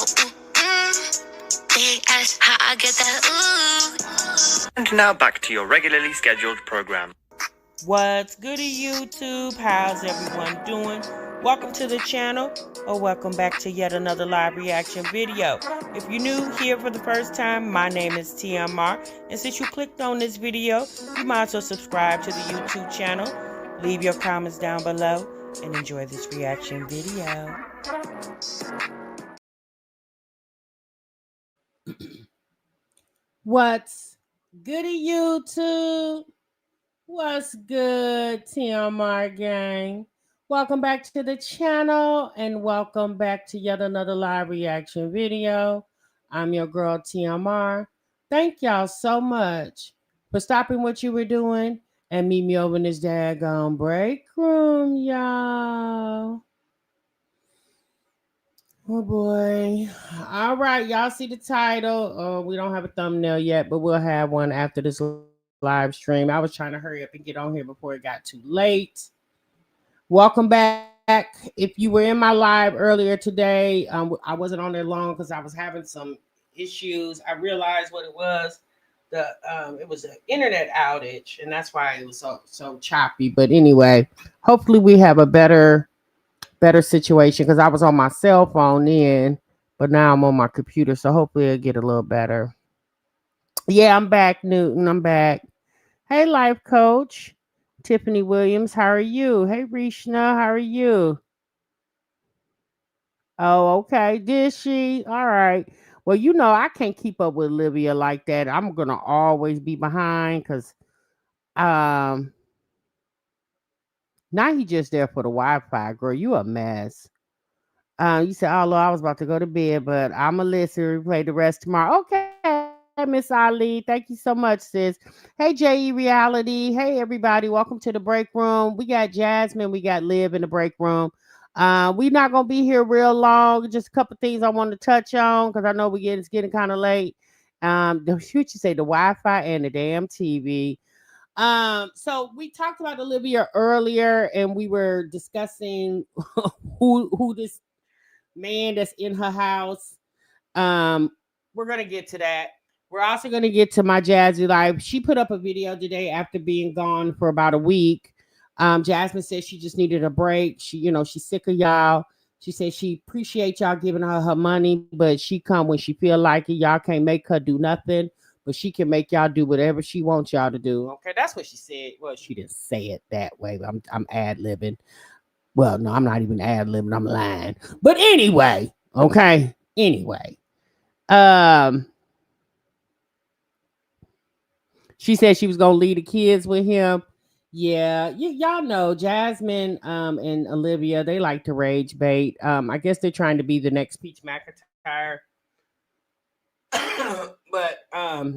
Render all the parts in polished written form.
Big ass, how I get that ooh. And now back to your regularly scheduled program. What's goody YouTube? How's everyone doing? Welcome to the channel, or welcome back to yet another live reaction video. If you're new here for the first time, my name is TMR, and since you clicked on this video, you might as well subscribe to the YouTube channel, leave your comments down below, and enjoy this reaction video. What's goody YouTube? What's good, TMR gang? Welcome back to the channel and welcome back to yet another live reaction video. I'm your girl, TMR. Thank y'all so much for stopping what you were doing and meet me over in this daggone break room, y'all. Oh boy. All right, y'all see the title. We don't have a thumbnail yet, but we'll have one after this live stream. I was trying to hurry up and get on here before it got too late. Welcome back. If you were in my live earlier today, I wasn't on there long because I was having some issues. I realized what it was. It was an internet outage, and that's why it was so choppy. But anyway, hopefully we have a better situation because I was on my cell phone then, but now I'm on my computer, so hopefully it'll get a little better. Yeah, I'm back, Newton. I'm back. Hey, life coach. Tiffany Williams, how are you? Hey, Rishna, how are you? Oh, okay. Did she? All right. Well, you know, I can't keep up with Olivia like that. I'm going to always be behind because now he just there for the Wi-Fi. Girl, you a mess. You said, oh, Lord, I was about to go to bed, but I'm going to listen, replay the rest tomorrow. Okay, Miss Ali. Thank you so much, sis. Hey, J.E. Reality. Hey, everybody. Welcome to the break room. We got Jasmine. We got Liv in the break room. We're not going to be here real long. Just a couple things I want to touch on because I know it's getting kind of late. What you say, the Wi-Fi and the damn TV. So we talked about Olivia earlier, and we were discussing who this man that's in her house. We're gonna get to that. We're also gonna get to my Jazzy life. She put up a video today after being gone for about a week. Jasmine said she just needed a break. She's sick of y'all. She said she appreciates y'all giving her money, but she come when she feel like it. Y'all can't make her do nothing, but she can make y'all do whatever she wants y'all to do. Okay, that's what she said. Well, she didn't say it that way. I'm ad-libbing. Well, no, I'm not even ad-libbing. I'm lying. But anyway, okay. Anyway, she said she was gonna leave the kids with him. Yeah, y'all know Jasmine and Olivia, they like to rage bait. I guess they're trying to be the next Peach McIntyre. But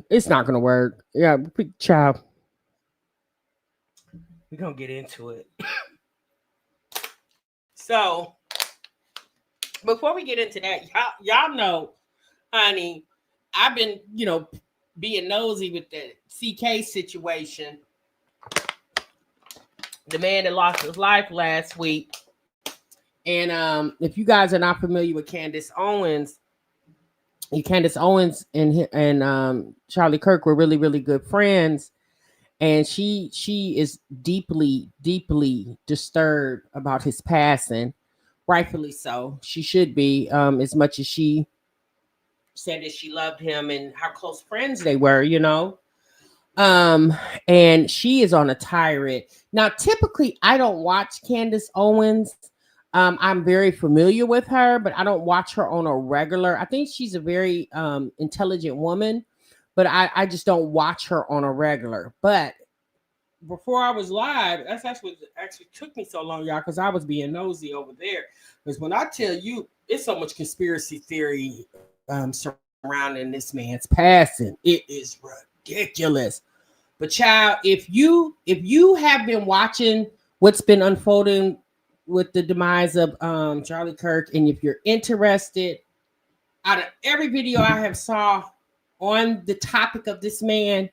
it's not gonna work. Yeah, child. We're gonna get into it. So before we get into that, y'all know, honey, I've been, being nosy with the CK situation. The man that lost his life last week. And if you guys are not familiar with Candace Owens and Charlie Kirk were really, really good friends. And she is deeply, deeply disturbed about his passing. Rightfully so. She should be, as much as she said that she loved him and how close friends they were, and she is on a tirade. Now, typically, I don't watch Candace Owens. I'm very familiar with her, but I don't watch her on a regular. I think she's a very intelligent woman, but I just don't watch her on a regular. But before I was live, that's actually took me so long, y'all, because I was being nosy over there. Because when I tell you, it's so much conspiracy theory surrounding this man's passing, it is ridiculous. But child, if you have been watching what's been unfolding with the demise of Charlie Kirk, and if you're interested, out of every video I have saw on the topic of this man,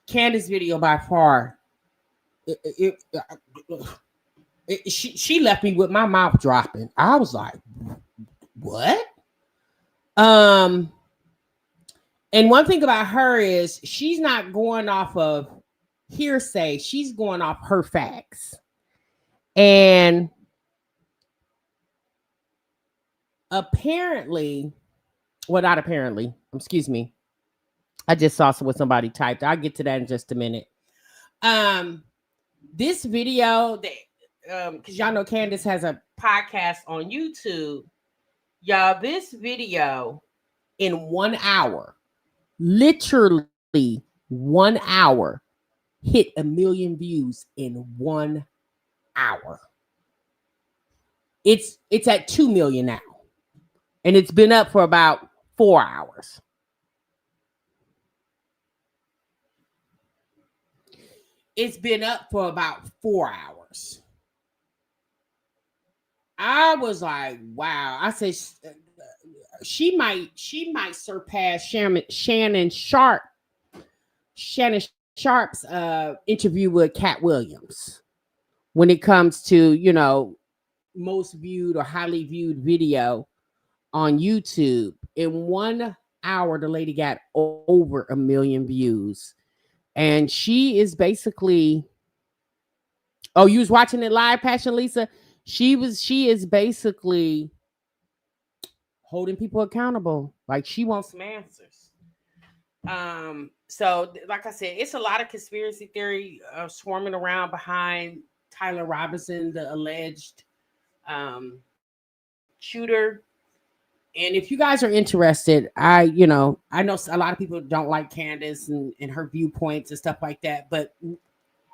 Candace video by far, she left me with my mouth dropping. I was like, what? Um, and one thing about her is she's not going off of hearsay, she's going off her facts. And apparently, well, not apparently, excuse me. I just saw what somebody typed. I'll get to that in just a minute. This video that because y'all know Candace has a podcast on YouTube. Y'all, this video in 1 hour, literally 1 hour, hit 1 million views in 1 hour. It's at 2 million now. And it's been up for about 4 hours. It's been up for about 4 hours. I was like, wow. I said she might surpass Shannon Sharp's interview with Cat Williams when it comes to, you know, most viewed or highly viewed video on YouTube. In 1 hour, the lady got over 1 million views. And she is basically, oh, you was watching it live, Passion Lisa? She is basically holding people accountable. Like, she wants some answers. So like I said, it's a lot of conspiracy theory swarming around behind Tyler Robinson, the alleged shooter. And if you guys are interested, I know a lot of people don't like Candace and her viewpoints and stuff like that. But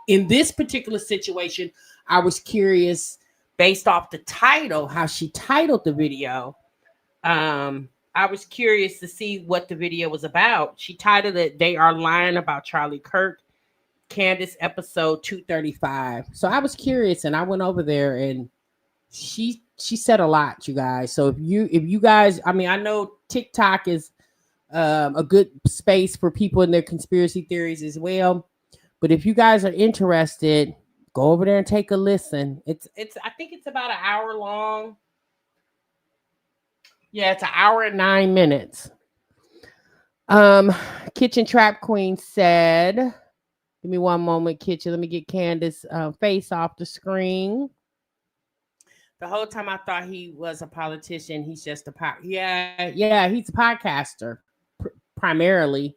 in this particular situation, I was curious, based off the title, how she titled the video. I was curious to see what the video was about. She titled it, "They Are Lying About Charlie Kirk, Candace episode 235." So I was curious, and I went over there, and she said a lot, you guys. So if you guys, I mean, I know TikTok is a good space for people and their conspiracy theories as well. But if you guys are interested, go over there and take a listen. It's I think it's about an hour long. Yeah, it's an hour and 9 minutes. Kitchen Trap Queen said, give me one moment, Kitchen. Let me get Candace face off the screen. The whole time I thought he was a politician. He's just a he's a podcaster primarily.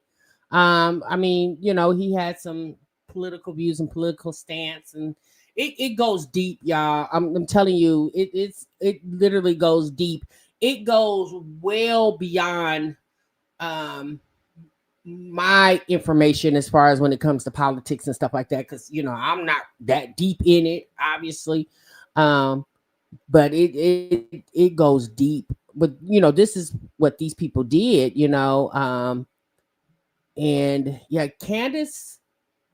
I mean, he had some political views and political stance, and it goes deep, y'all. I'm telling you, it literally goes deep. It goes well beyond my information as far as when it comes to politics and stuff like that, because I'm not that deep in it, obviously. But it goes deep. But this is what these people did, and yeah, Candace,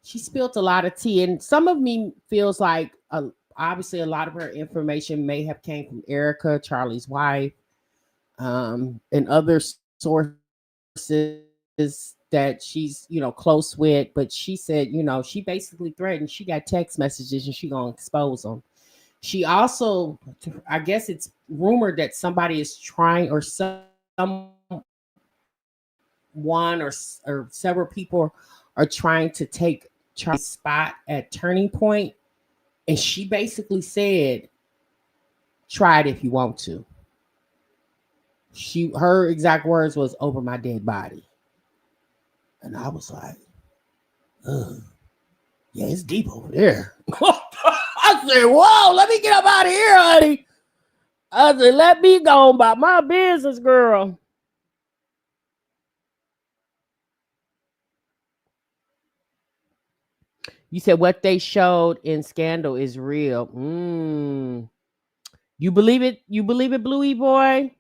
she spilled a lot of tea, and some of me feels like obviously a lot of her information may have came from Erica, Charlie's wife, and other sources that she's close with. But she said she basically threatened, she got text messages and she gonna expose them. She also, I guess it's rumored that somebody is trying, or someone or several people are trying to take Charlie's spot at Turning Point. And she basically said, try it if you want to. Her exact words was, over my dead body. And I was like, yeah, it's deep over there. I said, whoa, let me get up out of here, honey. I said, let me go about my business, girl. You said what they showed in Scandal is real. You believe it? You believe it, Bluey boy?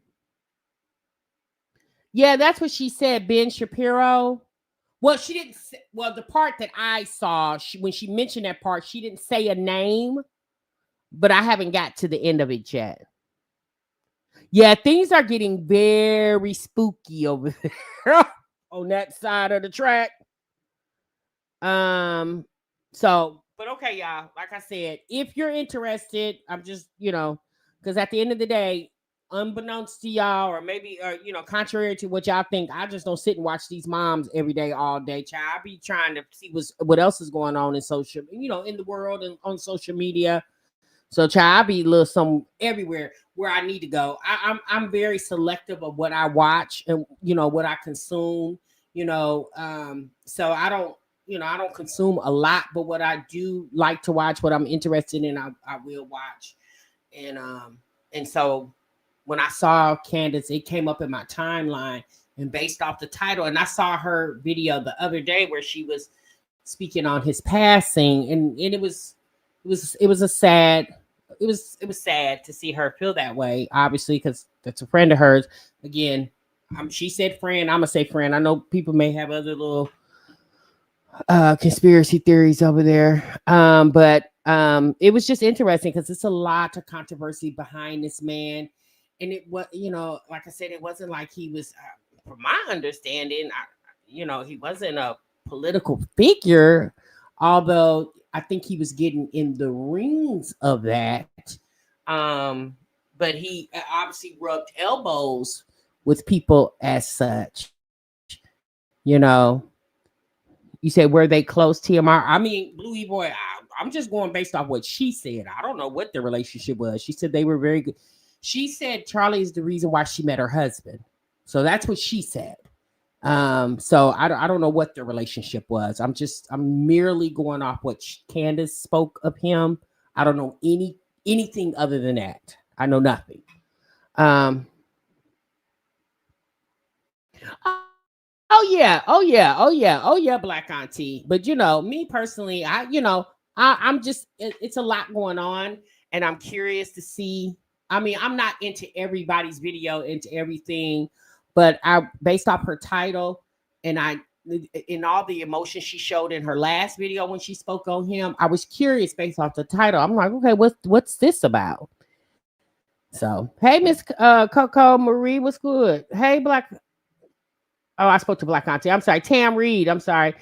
Yeah, that's what she said, Ben Shapiro. Well, she didn't say, well, the part that I saw, when she mentioned that part, she didn't say a name, but I haven't got to the end of it yet. Yeah, things are getting very spooky over there on that side of the track. So, but okay, y'all, like I said, if you're interested, I'm just, because at the end of the day, unbeknownst to y'all, or maybe, contrary to what y'all think, I just don't sit and watch these moms every day, all day. Child, I be trying to see what else is going on in social, in the world and on social media. So, child, I be a little some everywhere where I need to go. I'm very selective of what I watch and what I consume. So I don't. I don't consume a lot, but what I do like to watch, what I'm interested in, I will watch. And so when I saw Candace, it came up in my timeline, and based off the title, and I saw her video the other day where she was speaking on his passing, and it was sad to see her feel that way, obviously, because that's a friend of hers. Again, she said friend, I'm gonna say friend. I know people may have other little conspiracy theories over there, but it was just interesting because it's a lot of controversy behind this man, and it was, like I said, it wasn't like he was, from my understanding, he wasn't a political figure, although I think he was getting in the rings of that. But he obviously rubbed elbows with people as such. You said, were they close, TMR? I mean, Bluey Boy, I'm just going based off what she said. I don't know what their relationship was. She said they were very good. She said Charlie is the reason why she met her husband. So that's what she said. So I don't know what the relationship was. I'm merely going off what Candace spoke of him. I don't know anything other than that. I know nothing. Oh yeah, Black Auntie. But me personally, I'm just, it's a lot going on, and I'm curious to see. I mean, I'm not into everybody's video, into everything, but based off her title, and in all the emotion she showed in her last video when she spoke on him, I was curious based off the title. I'm like, okay, what's this about? So, hey, Miss Coco Marie, what's good? Hey, Black. Oh, I spoke to Black Auntie. I'm sorry. Tam Reed. I'm sorry.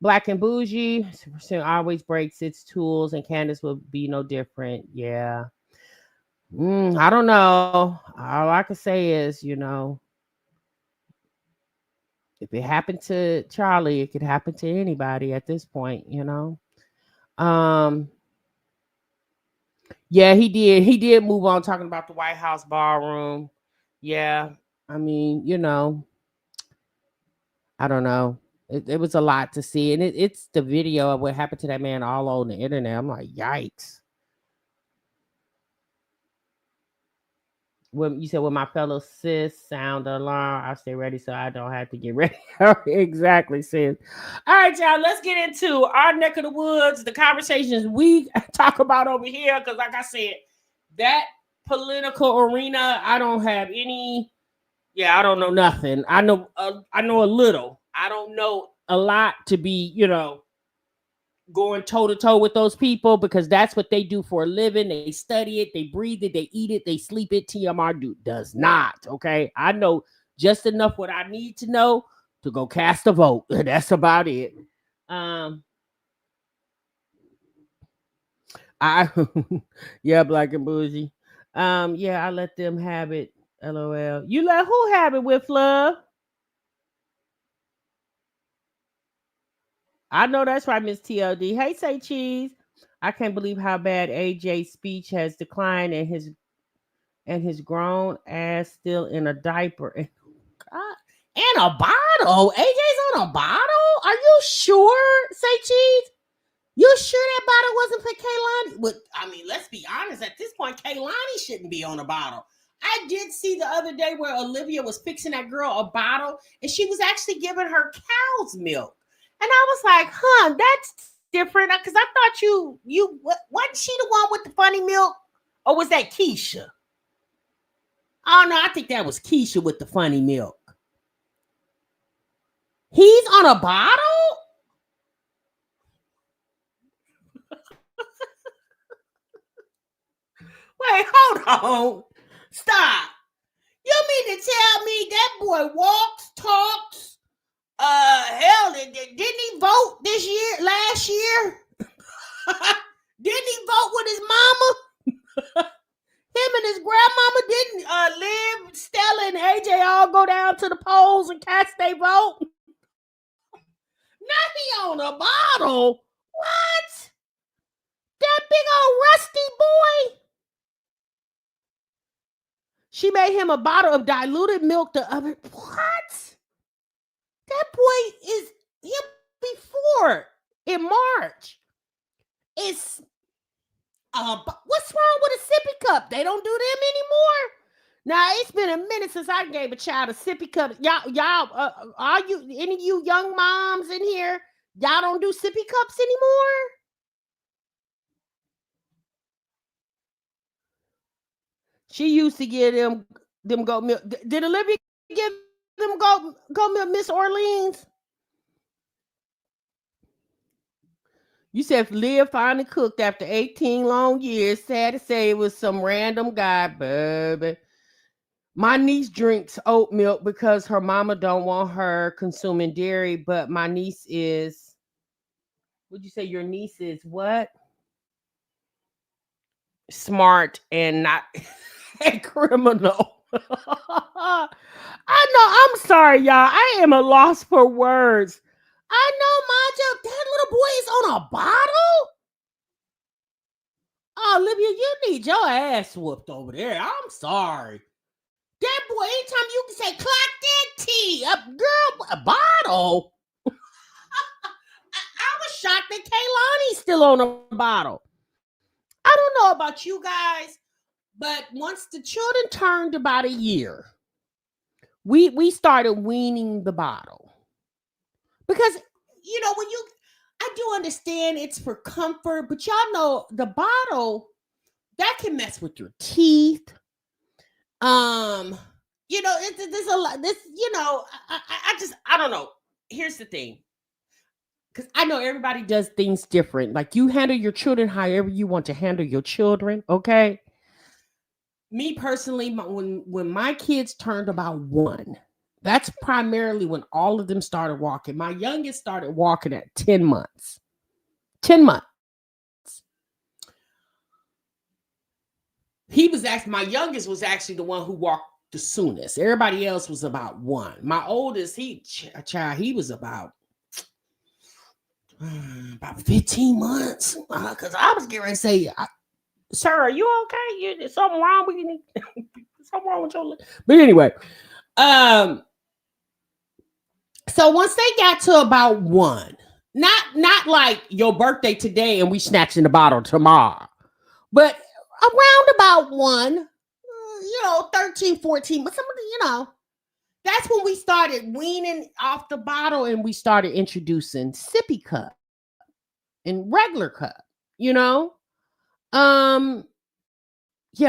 Black and Bougie always breaks its tools, and Candace will be no different. Yeah. I don't know. All I can say is, if it happened to Charlie, it could happen to anybody at this point, Yeah, he did. He did move on talking about the White House ballroom. Yeah. I mean, I don't know. It was a lot to see. And it's the video of what happened to that man all on the internet. I'm like, yikes. When you said, with my fellow sis, sound alarm, I'll stay ready so I don't have to get ready. Exactly, sis. All right, y'all, let's get into our neck of the woods, the conversations we talk about over here. Because like I said, that political arena, I don't have any. Yeah, I don't know nothing. I know a little. I don't know a lot to be, going toe to toe with those people, because that's what they do for a living. They study it, they breathe it, they eat it, they sleep it. TMR does not. Okay, I know just enough what I need to know to go cast a vote. That's about it. Yeah, Black and Bougie. Yeah, I let them have it. LOL. You let who have it with love? I know that's right, Miss TLD. Hey, say cheese. I can't believe how bad AJ's speech has declined, and his grown ass still in a diaper. And a bottle. AJ's on a bottle. Are you sure? Say cheese. You sure that bottle wasn't for Kaylani? But I mean, let's be honest. At this point, Kaylani shouldn't be on a bottle. I did see the other day where Olivia was fixing that girl a bottle, and she was actually giving her cow's milk. And I was like, that's different. Because I thought wasn't she the one with the funny milk? Or was that Keisha? Oh, no, I think that was Keisha with the funny milk. He's on a bottle? Wait, hold on. Stop. You mean to tell me that boy walks, talks? Hell, didn't he vote last year? Didn't he vote with his mama? Him and his grandmama didn't live, Stella and AJ all go down to the polls and cast their vote. Now he on a bottle. What? That big old rusty boy. She made him a bottle of diluted milk the other. What? That boy is him before in March. It's what's wrong with a sippy cup? They don't do them anymore. Now it's been a minute since I gave a child a sippy cup. Y'all, are you any of you young moms in here? Y'all don't do sippy cups anymore? She used to give them goat milk. Did Olivia give them goat milk, Miss Orleans? You said Liv finally cooked after 18 long years. Sad to say it was some random guy, baby. My niece drinks oat milk because her mama don't want her consuming dairy, but my niece is, would you say your niece is what? Smart and not a criminal. I know. I'm sorry, y'all. I am a loss for words. I know, Maja, that little boy is on a bottle. Oh, Olivia, you need your ass whooped over there. I'm sorry. That boy, anytime you can say, clock that tea up, girl, a bottle. I was shocked that Kaylani's still on a bottle. I don't know about you guys, but once the children turned about a year, we started weaning the bottle. Because, you know, I do understand it's for comfort, but y'all know the bottle, that can mess with your teeth. You know, there's a lot, I don't know. Here's the thing. Because I know everybody does things different. Like you handle your children however you want to handle your children, okay? Me personally, when my kids turned about 1, that's primarily when all of them started walking. My youngest started walking at 10 months. 10 months. My youngest was actually the one who walked the soonest. Everybody else was about 1. My oldest, he was about 15 months. Because I was getting ready to say, sir, are you okay? Is something wrong with you? Something wrong with your leg? But anyway, so once they got to about 1, not like your birthday today and we snatching the bottle tomorrow, but around about 1, 13, 14, but somebody, that's when we started weaning off the bottle and we started introducing sippy cup and regular cup, Yeah,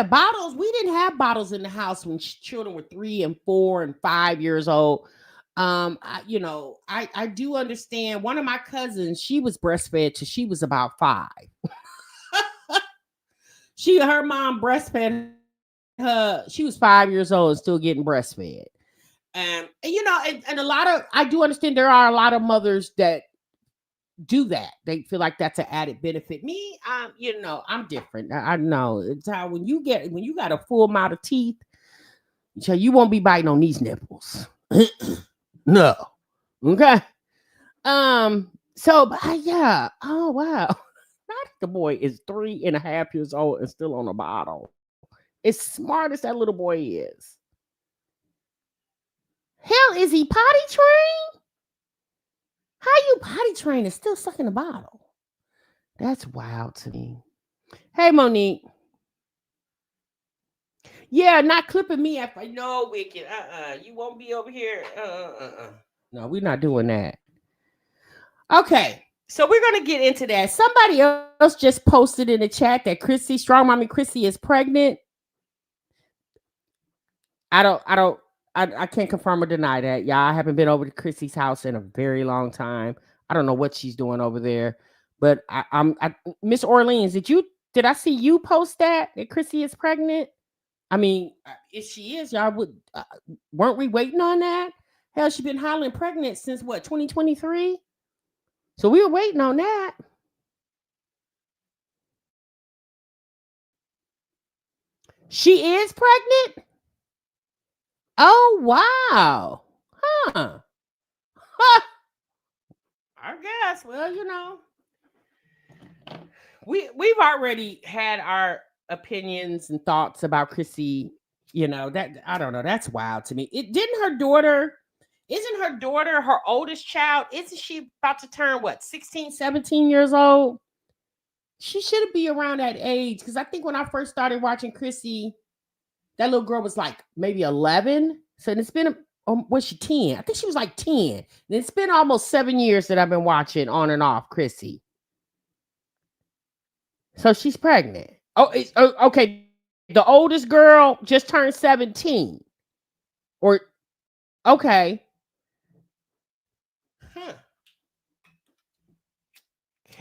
bottles. We didn't have bottles in the house when children were 3 and 4 and 5 years old. I do understand. One of my cousins, she was breastfed till she was about 5. Her mom breastfed her. She was 5 years old and still getting breastfed. And a lot of, I do understand there are a lot of mothers that do that. They feel like that's an added benefit. Me, I'm different. I know it's how when you got a full mouth of teeth, so you won't be biting on these nipples. No. Okay. So yeah. Oh wow. Not the boy is 3.5 years old and still on a bottle. As smart as that little boy is. Hell, is he potty trained? How you potty trained and still sucking the bottle? That's wild to me. Hey, Monique. Yeah, not clipping me. No, Wicked. You won't be over here. No, we're not doing that. Okay, so we're gonna get into that. Somebody else just posted in the chat that Strong Mommy Chrissy is pregnant. I can't confirm or deny that. Yeah, I haven't been over to Chrissy's house in a very long time. I don't know what she's doing over there, but I'm Miss Orleans. Did I see you post that Chrissy is pregnant? I mean, if she is, y'all weren't we waiting on that? Hell, she's been hollering pregnant since what, 2023? So we were waiting on that. She is pregnant? Oh, wow. Huh. I guess. Well, we've already had our opinions and thoughts about Chrissy. That I don't know. That's wild to me. Isn't her daughter her oldest child? Isn't she about to turn what, 16, 17 years old? She should be around that age. Because I think when I first started watching Chrissy, that little girl was like maybe 11. So it's been, was she 10? I think she was like 10. And it's been almost 7 years that I've been watching on and off Chrissy. So she's pregnant. Okay. The oldest girl just turned 17. Or, okay. Huh.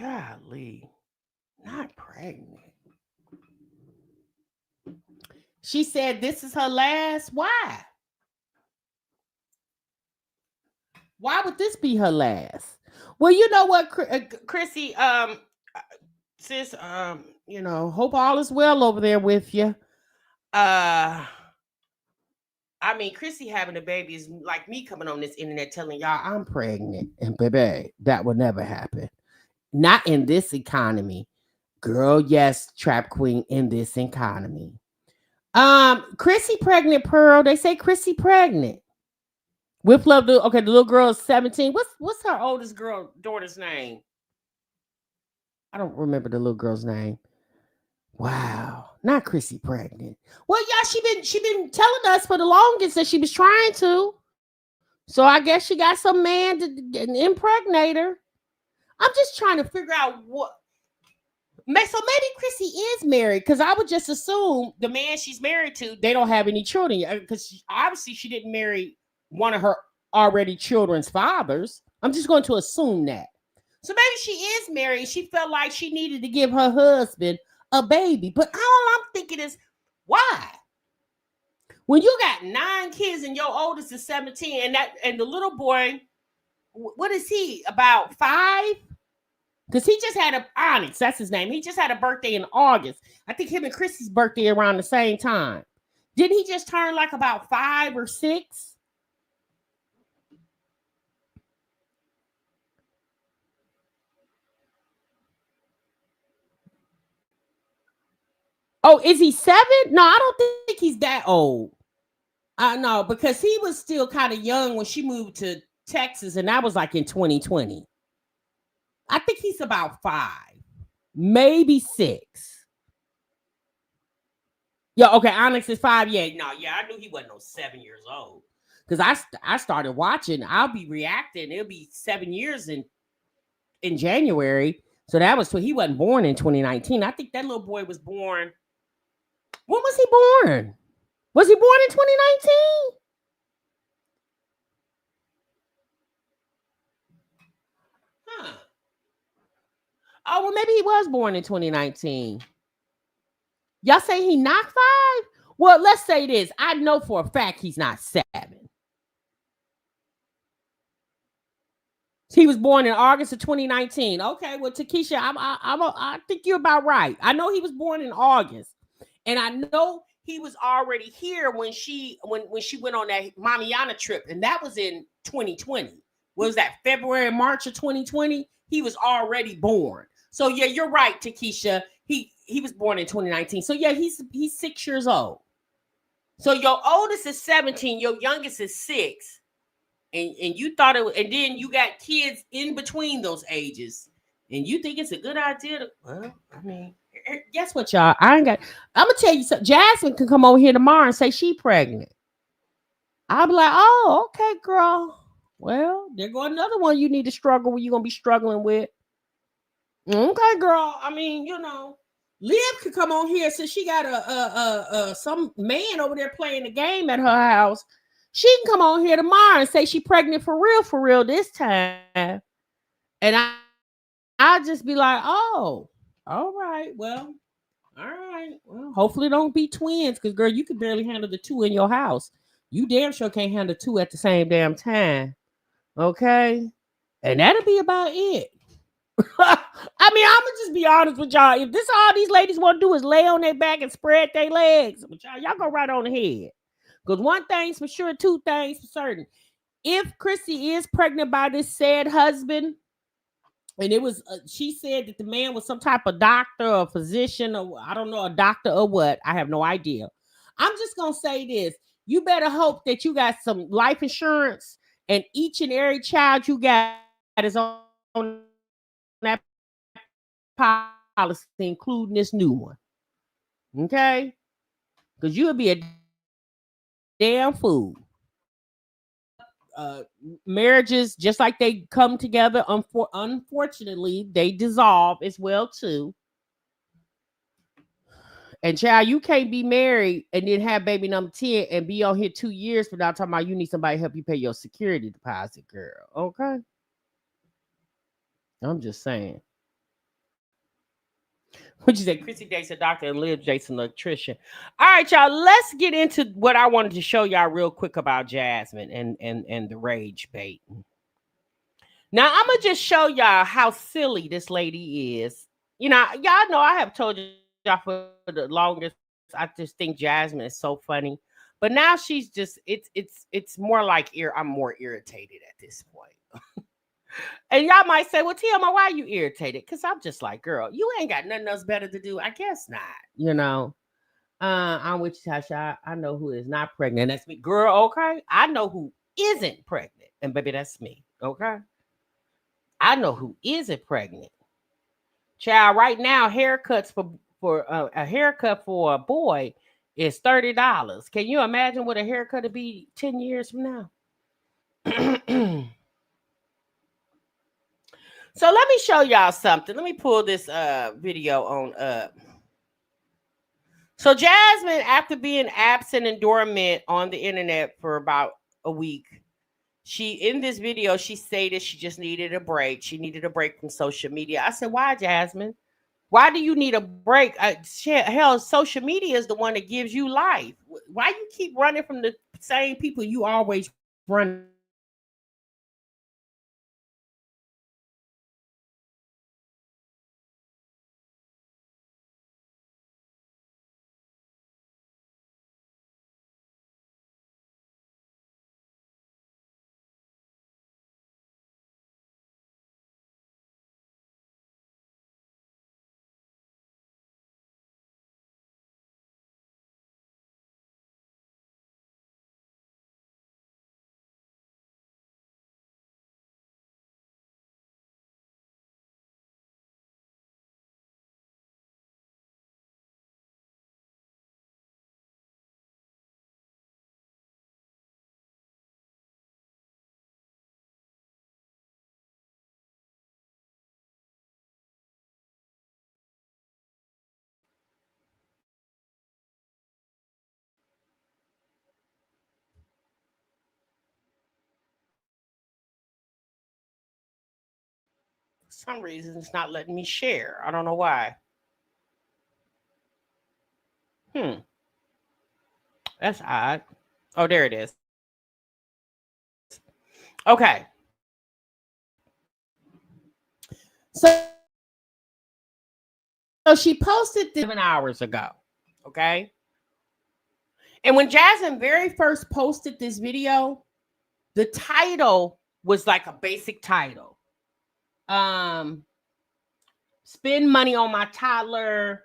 Golly. Not pregnant. She said this is her last. Why? Why would this be her last? Well, you know what, Chrissy, sis, hope all is well over there with you. I mean, Chrissy having a baby is like me coming on this internet telling y'all I'm pregnant. And baby, that will never happen. Not in this economy. Girl, yes, trap queen in this economy. Chrissy pregnant, Pearl. They say Chrissy pregnant. With love, the little girl is 17. What's her oldest daughter's name? I don't remember the little girl's name. Wow, not Chrissy pregnant. Well, yeah, she been telling us for the longest that she was trying to. So I guess she got some man to impregnate her. I'm just trying to figure out what. So maybe Chrissy is married, because I would just assume the man she's married to, they don't have any children, because obviously she didn't marry one of her already children's fathers. I'm just going to assume that. So maybe she is married. She felt like she needed to give her husband a baby. But all I'm thinking is, why? When you got 9 kids and your oldest is 17, and the little boy, what is he, about 5? Because he just had Onyx, that's his name. He just had a birthday in August. I think him and Chrissy's birthday around the same time. Didn't he just turn like about 5 or 6? Oh, is he 7? No, I don't think he's that old. I know, because he was still kind of young when she moved to Texas, and that was like in 2020. I think he's about 5, maybe 6. Yeah, okay, Onyx is 5. Yeah, I knew he wasn't no 7 years old. Because I started watching. I'll be reacting. It'll be 7 years in January. So that was, he wasn't born in 2019. I think that little boy was born. When was he born? Was he born in 2019? Huh. Oh, well, maybe he was born in 2019. Y'all say he not 5? Well, let's say this. I know for a fact he's not 7. He was born in August of 2019. Okay, well, Takesha, I think you're about right. I know he was born in August, and I know he was already here when she went on that Mamiana trip, and that was in 2020. Was that February, March of 2020? He was already born. So yeah, you're right, Takesha. He was born in 2019. So yeah, he's 6 years old. So your oldest is 17, your youngest is 6. And you thought it, and then you got kids in between those ages, and you think it's a good idea to, well, I mean, guess what, y'all? I'm gonna tell you something. Jasmine can come over here tomorrow and say she pregnant. I'll be like, oh, okay, girl. Well, there go another one you need to struggle with. You're gonna be struggling with. Okay, girl. I mean, Liv could come on here since she got some man over there playing the game at her house. She can come on here tomorrow and say she pregnant for real this time. And I'll just be like, oh, all right. Well, all right. Well, hopefully don't be twins, because, girl, you can barely handle the 2 in your house. You damn sure can't handle 2 at the same damn time. Okay? And that'll be about it. I mean, I'm gonna just be honest with y'all. If this all these ladies want to do is lay on their back and spread their legs, y'all go right on ahead. Because one thing's for sure, two things for certain. If Chrissy is pregnant by this said husband, and it was, she said that the man was some type of doctor or physician, or I don't know, a doctor or what. I have no idea. I'm just gonna say this: you better hope that you got some life insurance, and each and every child you got is on that policy, including this new one. Okay? Because you would be a damn fool. Marriages, just like they come together, unfortunately, they dissolve as well too. And child, you can't be married and then have baby number 10 and be on here 2 years without talking about you need somebody to help you pay your security deposit, girl. Okay? I'm just saying. What you say? Chrissy dates a doctor and Liv dates an electrician. All right, y'all. Let's get into what I wanted to show y'all real quick about Jasmine and the rage bait. Now I'm gonna just show y'all how silly this lady is. You know, y'all know I have told y'all for the longest. I just think Jasmine is so funny, but now she's just it's more like I'm more irritated at this point. And y'all might say, well, Tiama, why are you irritated? Because I'm just like, girl, you ain't got nothing else better to do. I guess not. You know, I'm with you, Tasha. I know who is not pregnant. That's me. Girl, okay? I know who isn't pregnant. And baby, that's me. Okay? I know who isn't pregnant. Child, right now, haircuts for a haircut for a boy is $30. Can you imagine what a haircut would be 10 years from now? So let me show y'all something. Let me pull this video on up. So Jasmine, after being absent and dormant on the internet for about a week, she in this video she stated she just needed a break. She needed a break from social media. I said, "Why, Jasmine? Why do you need a break? Hell, social media is the one that gives you life. Why you keep running from the same people you always running from?" For some reason, it's not letting me share. I don't know why. Hmm, that's odd. Oh, there it is. Okay. So she posted this 7 hours ago. Okay. And when Jasmine very first posted this video, the title was like a basic title. Um, Spend money on my toddler,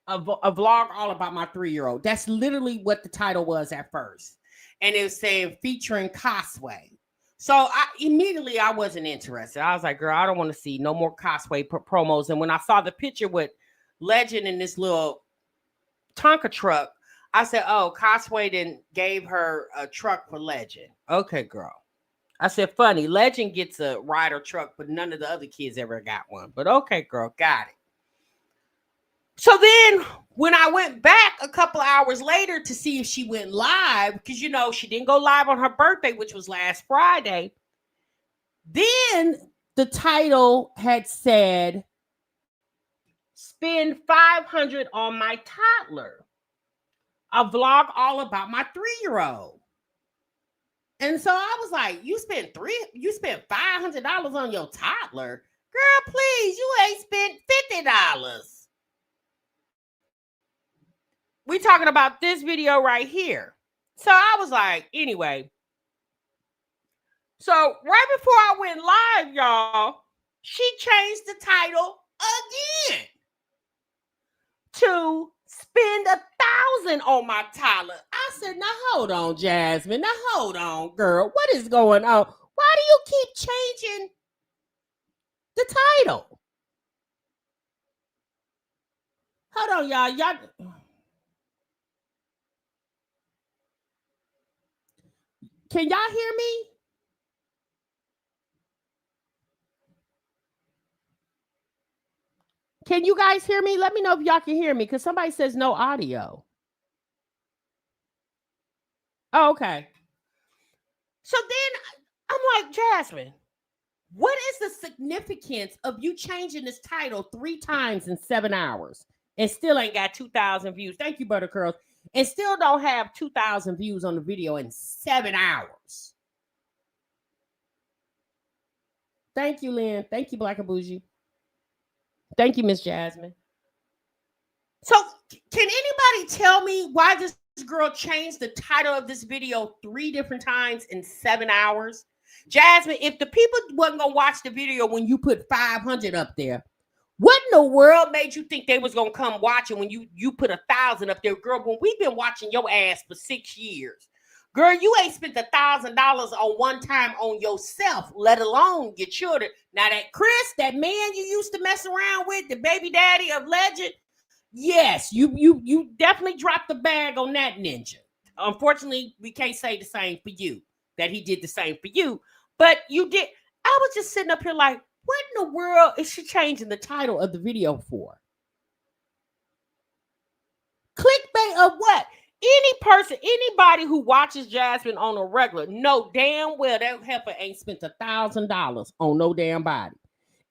a vlog all about my 3-year-old. That's literally what the title was at first. And it was saying featuring Cosway. So I wasn't interested. I was like, girl, I don't want to see no more Cosway promos. And when I saw the picture with Legend in this little Tonka truck, I said, oh, Cosway then gave her a truck for Legend. Okay, girl. I said, funny. Legend gets a rider truck, but none of the other kids ever got one. But okay, girl, got it. So then when I went back a couple hours later to see if she went live, because, you know, she didn't go live on her birthday, which was last Friday. Then the title had said, spend $500 on my toddler, a vlog all about my 3-year-old. And so I was like, you spent $500 on your toddler. Girl, please, you ain't spent $50. We talking about this video right here. So I was like, anyway. So right before I went live, y'all, she changed the title again to spend $1,000 on my toddler. I said, now hold on, Jasmine. Now hold on, girl. What is going on? Why do you keep changing the title? Hold on, y'all. Can y'all hear me? Can you guys hear me? Let me know if y'all can hear me, because somebody says no audio. Oh, okay. So then I'm like, Jasmine, what is the significance of you changing this title 3 times in 7 hours and still ain't got 2,000 views? Thank you, Buttercurls. And still don't have 2,000 views on the video in 7 hours. Thank you, Lynn. Thank you, Black and Bougie. Thank you, Miss Jasmine. So can anybody tell me why this girl changed the title of this video 3 different times in 7 hours? Jasmine, if the people wasn't gonna watch the video when you put 500 up there, what in the world made you think they was gonna come watch it when you put 1,000 up there, girl? When we've been watching your ass for 6 years, girl, you ain't spent $1,000 on one time on yourself, let alone your children. Now that Chris, that man you used to mess around with, the baby daddy of Legend, yes, you definitely dropped the bag on that ninja. Unfortunately, we can't say the same for you, that he did the same for you, but you did. I was just sitting up here like, what in the world is she changing the title of the video for? Clickbait of what? Anybody who watches Jasmine on a regular know damn well that heifer ain't spent $1,000 on no damn body.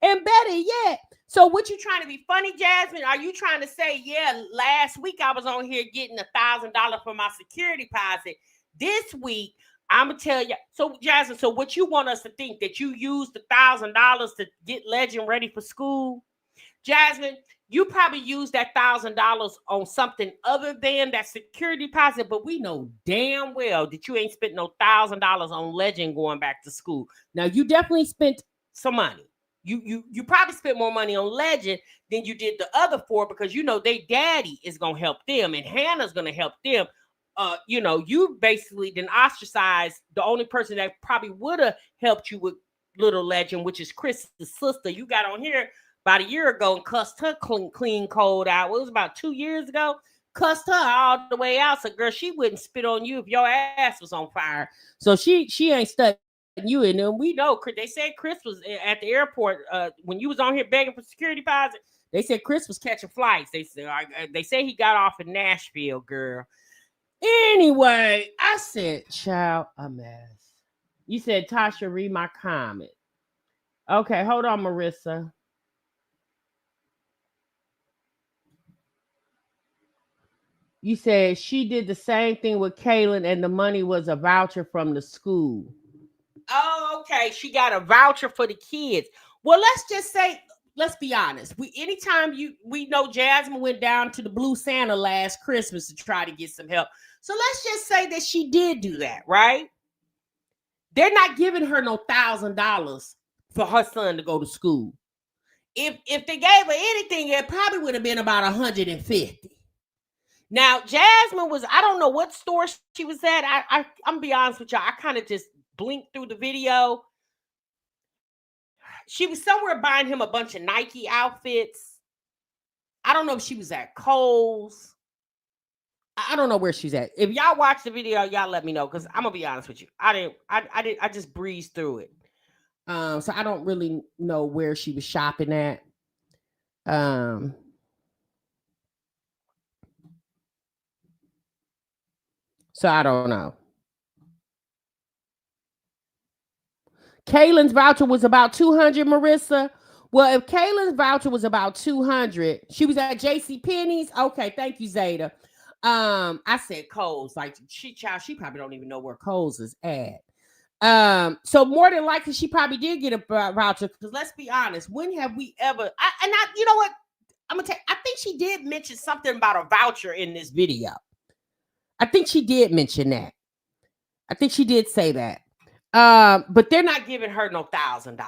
And better yet, so what you trying to be funny, Jasmine? Are you trying to say, yeah, last week I was on here getting $1,000 for my security deposit. This week, I'm gonna tell you. So, Jasmine, so what you want us to think, that you used $1,000 to get Legend ready for school? Jasmine, you probably used that $1,000 on something other than that security deposit, but we know damn well that you ain't spent no $1,000 on Legend going back to school. Now, you definitely spent some money. You probably spent more money on Legend than you did the other 4, because you know they daddy is gonna help them and Hannah's gonna help them. You basically then ostracized the only person that probably would have helped you with little Legend, which is Chris's sister. You got on here about a year ago and cussed her clean cold out. It was about 2 years ago. Cussed her all the way out. So, girl, she wouldn't spit on you if your ass was on fire. So she ain't studying you. And then we know, they said Chris was at the airport when you was on here begging for security deposit. They said Chris was catching flights. They say he got off in Nashville, girl. Anyway, I said, child, a mess. You said, Tasha, read my comment. Okay, hold on, Marissa. You said she did the same thing with Kaylin and the money was a voucher from the school. Oh, okay. She got a voucher for the kids. Well, let's just say, let's be honest. We know Jasmine went down to the Blue Santa last Christmas to try to get some help. So let's just say that she did do that, right? They're not giving her no $1,000 for her son to go to school. If they gave her anything, it probably would have been about $150. Now, Jasmine was, I don't know what store she was at. I'm gonna be honest with y'all. I kind of just blinked through the video. She was somewhere buying him a bunch of Nike outfits. I don't know if she was at Kohl's. I don't know where she's at. If y'all watch the video, y'all let me know, because I'm gonna be honest with you. I just breezed through it. So I don't really know where she was shopping at. So I don't know. Kaylin's voucher was about $200, Marissa. Well, if Kaylin's voucher was about $200, she was at JCPenney's. Okay, thank you, Zeta. I said Kohl's. Like she probably don't even know where Kohl's is at. So more than likely, she probably did get a voucher. Because let's be honest, when have we ever? You know what? I'm gonna tell. I think she did mention something about a voucher in this video. I think she did mention that. I think she did say that. But they're not giving her no $1,000.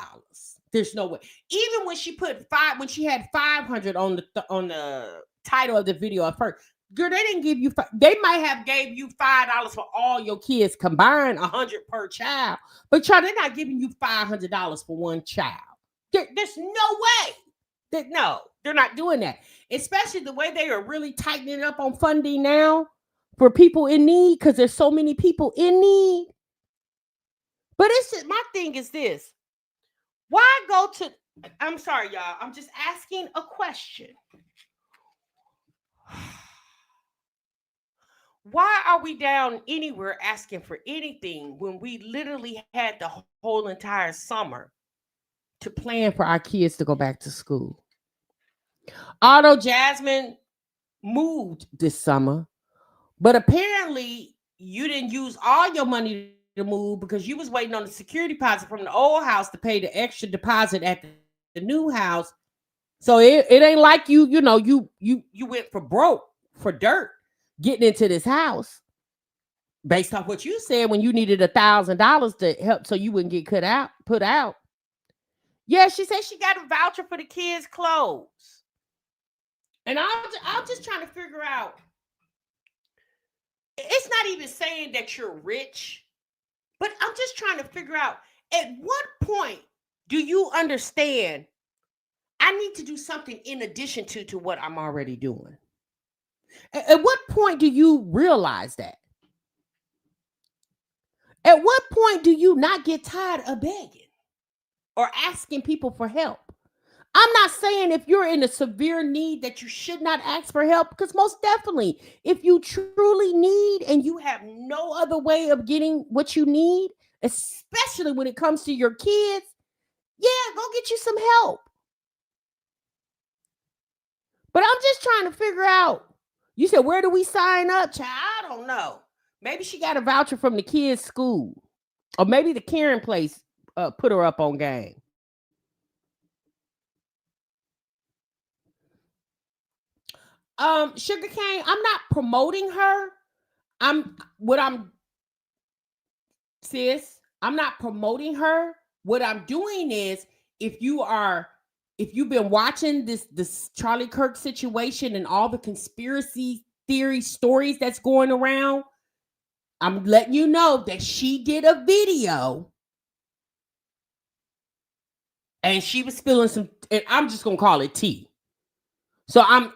There's no way. Even when she put when she had 500 on the title of the video at first, girl, they didn't give you. They might have gave you $5 for all your kids combined, 100 per child. But y'all, they're not giving you $500 for one child. There's no way. No, they're not doing that. Especially the way they are really tightening up on funding now for people in need, because there's so many people in need. But it's just, my thing is this. Why go to, I'm sorry, y'all. I'm just asking a question. Why are we down anywhere asking for anything when we literally had the whole entire summer to plan for our kids to go back to school? Although Jasmine moved this summer, but apparently you didn't use all your money to move because you was waiting on the security deposit from the old house to pay the extra deposit at the new house. So it ain't like you went for broke for dirt getting into this house based off what you said when you needed $1,000 to help so you wouldn't get put out. Yeah, she said she got a voucher for the kids' clothes. And I'm just trying to figure out. It's not even saying that you're rich, but I'm just trying to figure out, at what point do you understand I need to do something in addition to what I'm already doing? At what point do you realize that? At what point do you not get tired of begging or asking people for help? I'm not saying if you're in a severe need that you should not ask for help, because most definitely, if you truly need and you have no other way of getting what you need, especially when it comes to your kids, yeah, go get you some help. But I'm just trying to figure out, you said, where do we sign up, child? I don't know. Maybe she got a voucher from the kids' school, or maybe the Karen place put her up on game. Sugar Cane, I'm not promoting her. I'm not promoting her. What I'm doing is, if you've been watching this Charlie Kirk situation and all the conspiracy theory stories that's going around, I'm letting you know that she did a video and she was spilling some, and I'm just gonna call it tea. So I'm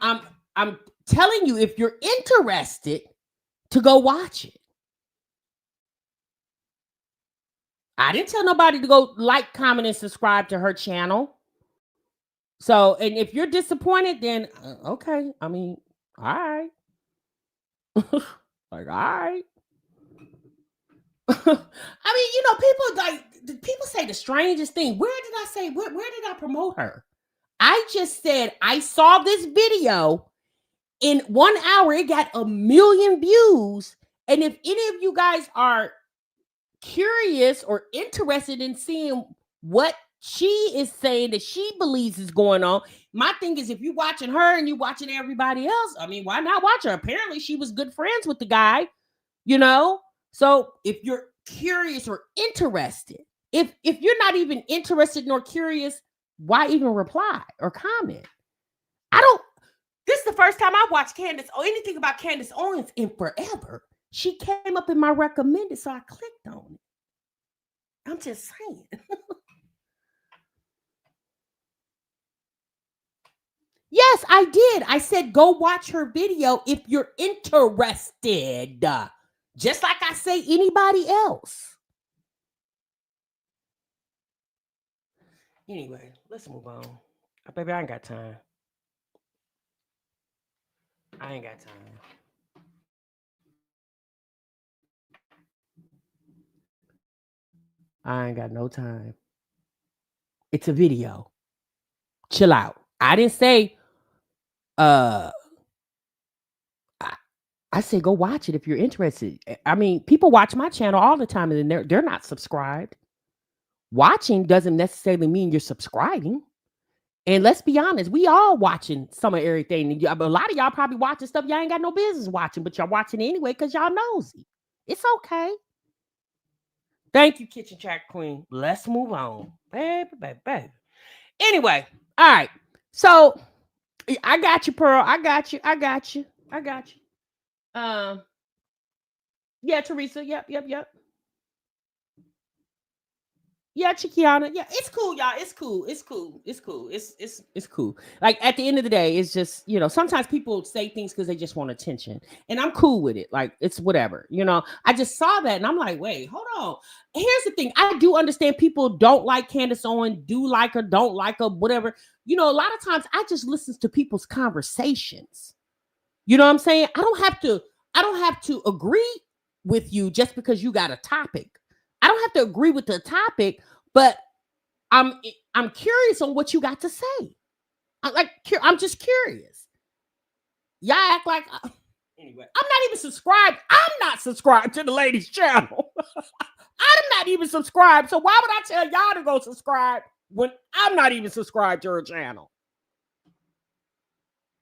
telling you, if you're interested, to go watch it. I didn't tell nobody to go like, comment, and subscribe to her channel. So, and if you're disappointed, then okay. I mean, all right. Like, all right. I mean, people say the strangest thing. Where did I promote her? I just said I saw this video. In 1 hour, it got 1 million views. And if any of you guys are curious or interested in seeing what she is saying that she believes is going on, my thing is, if you're watching her and you're watching everybody else, I mean, why not watch her? Apparently she was good friends with the guy, so if you're curious or interested, if you're not even interested nor curious, why even reply or comment? This is the first time I watched Candace or anything about Candace Owens in forever. She came up in my recommended, so I clicked on it. I'm just saying. Yes, I did. I said, go watch her video if you're interested. Just like I say anybody else. Anyway, let's move on. Baby, I ain't got time. I ain't got time. I ain't got no time. It's a video. Chill out. I didn't say I say go watch it if you're interested. I mean, people watch my channel all the time and they're not subscribed. Watching doesn't necessarily mean you're subscribing. And let's be honest, we all watching some of everything. A lot of y'all probably watching stuff y'all ain't got no business watching, but y'all watching it anyway because y'all nosy. It's okay. Thank you, Kitchen Chat Queen. Let's move on. Baby. Anyway, all right. So I got you, Pearl. I got you. Yeah, Teresa. Yep. Yeah, Chikiana. Yeah, it's cool, y'all. It's cool. It's cool. Like at the end of the day, it's just, sometimes people say things because they just want attention. And I'm cool with it. Like it's whatever. I just saw that and I'm like, wait, hold on. Here's the thing. I do understand people don't like Candace Owens, do like her, don't like her, whatever. A lot of times I just listen to people's conversations. You know what I'm saying? I don't have to agree with you just because you got a topic. I don't have to agree with the topic, but I'm curious on what you got to say. I'm just curious. Y'all act like anyway. I'm not even subscribed. I'm not subscribed to the lady's channel. I'm not even subscribed. So why would I tell y'all to go subscribe when I'm not even subscribed to her channel?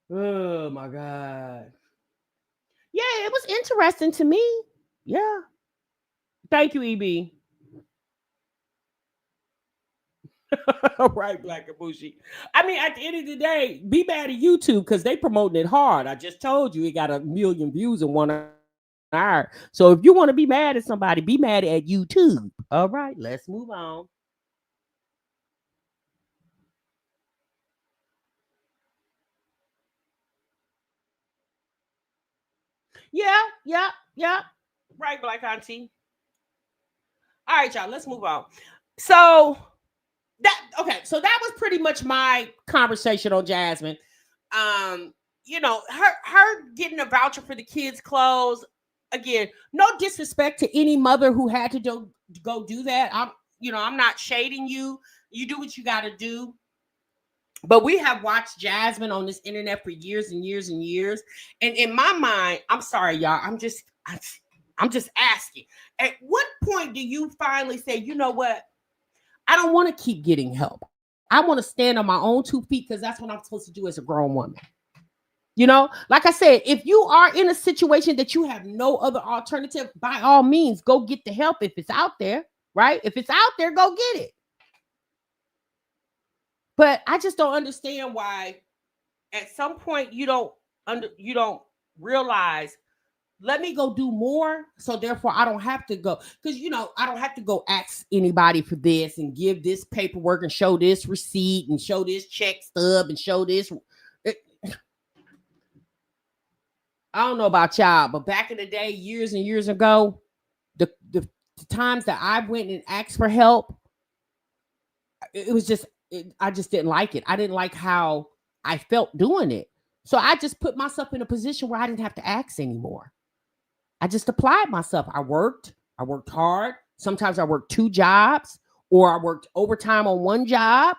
Oh my God. Yeah, it was interesting to me. Yeah. Thank you, EB. Right, Black Abushi. I mean, at the end of the day, be mad at YouTube because they promoting it hard. I just told you it got 1 million views in 1 hour. So if you want to be mad at somebody, be mad at YouTube. All right, let's move on. Yeah. Right, Black Auntie. All right, y'all, let's move on. So that was pretty much my conversation on Jasmine. Her getting a voucher for the kids' clothes. Again, no disrespect to any mother who had to go do that. I'm not shading you. You do what you got to do. But we have watched Jasmine on this internet for years and years and years. And in my mind, I'm sorry, y'all. I'm just asking. At what point do you finally say, you know what? I don't want to keep getting help. I want to stand on my own 2 feet because that's what I'm supposed to do as a grown woman. Like I said, if you are in a situation that you have no other alternative, by all means, go get the help if it's out there, right? If it's out there, go get it. But I just don't understand why at some point you don't realize, let me go do more. So therefore I don't have to go. Because, I don't have to go ask anybody for this and give this paperwork and show this receipt and show this check stub and show this. I don't know about y'all, but back in the day, years and years ago, the times that I went and asked for help, it was just, I just didn't like it. I didn't like how I felt doing it. So I just put myself in a position where I didn't have to ask anymore. I just applied myself. I worked hard. Sometimes I worked 2 jobs, or I worked overtime on 1 job.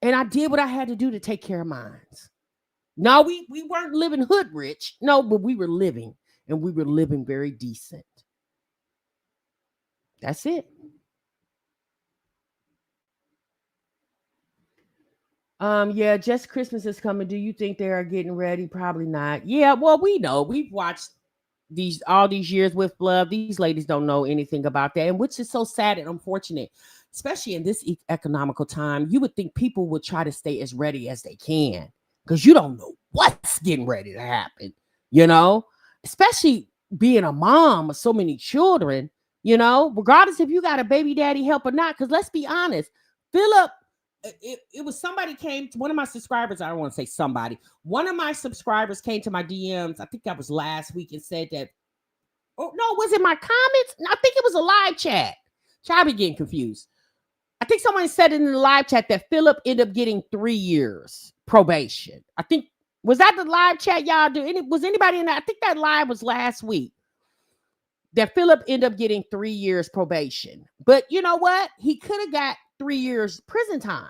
And I did what I had to do to take care of mine. No, we weren't living hood rich. No, but we were living, and we were living very decent. That's it. Yeah, just Christmas is coming. Do you think they are getting ready? Probably not. Yeah, well, we know. We've watched all these years with love. These ladies don't know anything about that, and which is so sad and unfortunate, especially in this economical time. You would think people would try to stay as ready as they can because you don't know what's getting ready to happen, especially being a mom of so many children, regardless if you got a baby daddy help or not. Because let's be honest, Philip, it was somebody came to one of my subscribers. I don't want to say somebody. One of my subscribers came to my DMs. I think that was last week and said that, oh no, was it my comments? I think it was a live chat. I'll be getting confused. I think someone said in the live chat that Philip ended up getting 3 years probation. I think, was that the live chat y'all do? Was anybody in that? I think that live was last week. That Philip ended up getting 3 years probation. But you know what? He could have got 3 years prison time.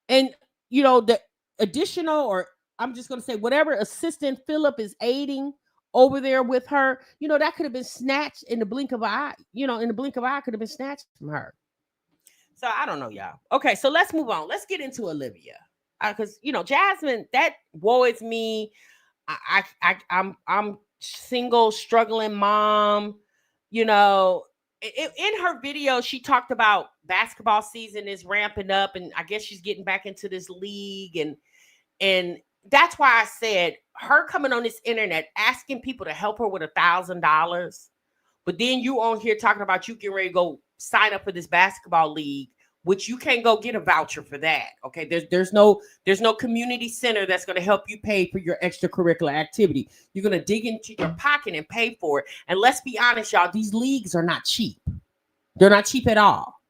And, the additional, or I'm just going to say whatever assistant Philip is aiding over there with her, that could have been snatched in the blink of an eye. In the blink of an eye, could have been snatched from her. So I don't know, y'all. Okay, so let's move on. Let's get into Olivia, because Jasmine, that worries me. I'm single, struggling mom. In her video, she talked about basketball season is ramping up, and I guess she's getting back into this league, and that's why I said her coming on this internet asking people to help her with $1,000, but then you on here talking about you getting ready to go sign up for this basketball league, which you can't go get a voucher for that. Okay, there's no community center that's going to help you pay for your extracurricular activity. You're going to dig into your pocket and pay for it. And let's be honest, y'all, these leagues are not cheap. They're not cheap at all.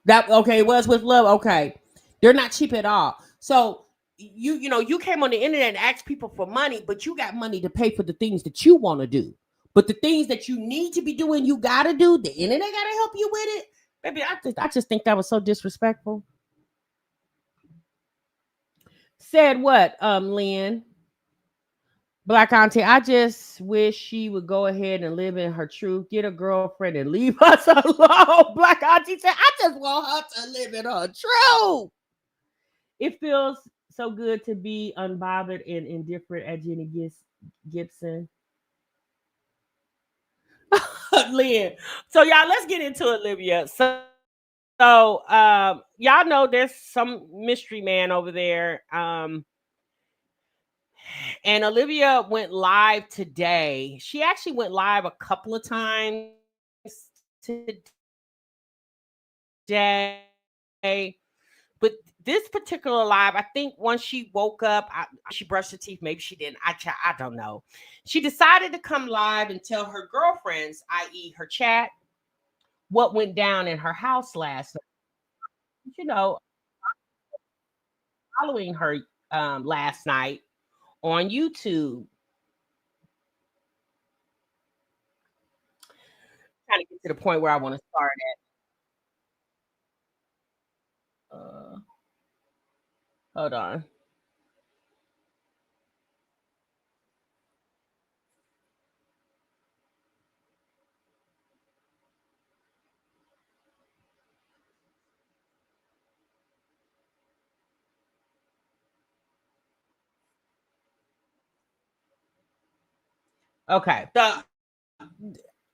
It was with love. Okay, they're not cheap at all. So you came on the internet and asked people for money, but you got money to pay for the things that you want to do. But the things that you need to be doing, you got to do. The internet got to help you with it. Baby, I just think that was so disrespectful. Said what, Lynn? Black Auntie, I just wish she would go ahead and live in her truth, get a girlfriend and leave us alone. Black Auntie said, I just want her to live in her truth. It feels so good to be unbothered and indifferent at Jenny Gibson. Lynn. So y'all, let's get into Olivia. So y'all know there's some mystery man over there. And Olivia went live today. She actually went live a couple of times today. But this particular live, I think once she woke up, she brushed her teeth. Maybe she didn't. I don't know. She decided to come live and tell her girlfriends, i.e. her chat, what went down in her house last night. Following her last night on YouTube. Trying to get to the point where I want to start at. Hold on. Okay.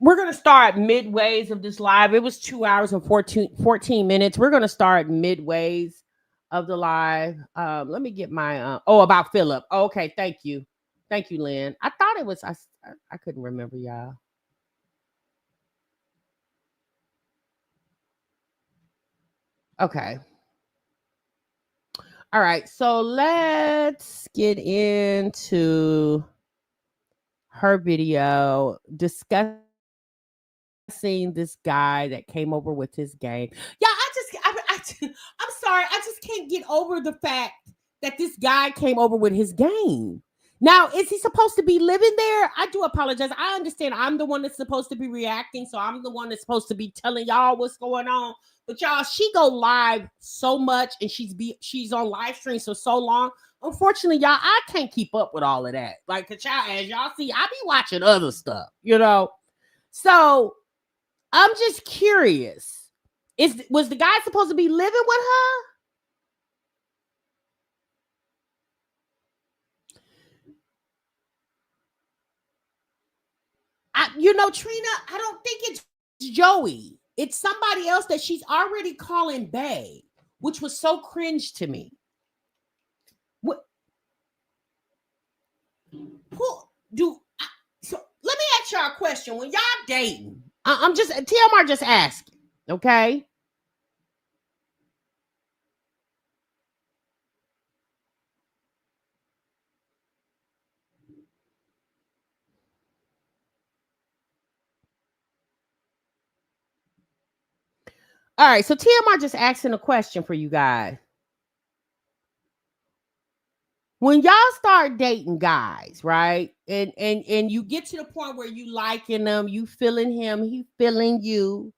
We're going to start midways of this live. It was 2 hours and 14 minutes. We're going to start midways of the live. Let me get my, about Philip. Oh, okay. Thank you. Thank you, Lynn. I thought it was, I couldn't remember, y'all. Okay. All right. So let's get into her video discussing this guy that came over with his gang. Yeah, I'm sorry. I just can't get over the fact that this guy came over with his gang. Now, is he supposed to be living there? I do apologize. I understand I'm the one that's supposed to be reacting, so I'm the one that's supposed to be telling y'all what's going on. But y'all, she go live so much, and she's on live stream so long. Unfortunately, y'all, I can't keep up with all of that. Like, as y'all see, I be watching other stuff, So I'm just curious. Was the guy supposed to be living with her? Trina, I don't think it's Joey. It's somebody else that she's already calling Bae, which was so cringe to me. So let me ask y'all a question. When y'all dating, I'm just TMR just asking, okay? All right, so TMR just asking a question for you guys. When y'all start dating guys, right? And you get to the point where you liking them, you feeling him, he feeling you.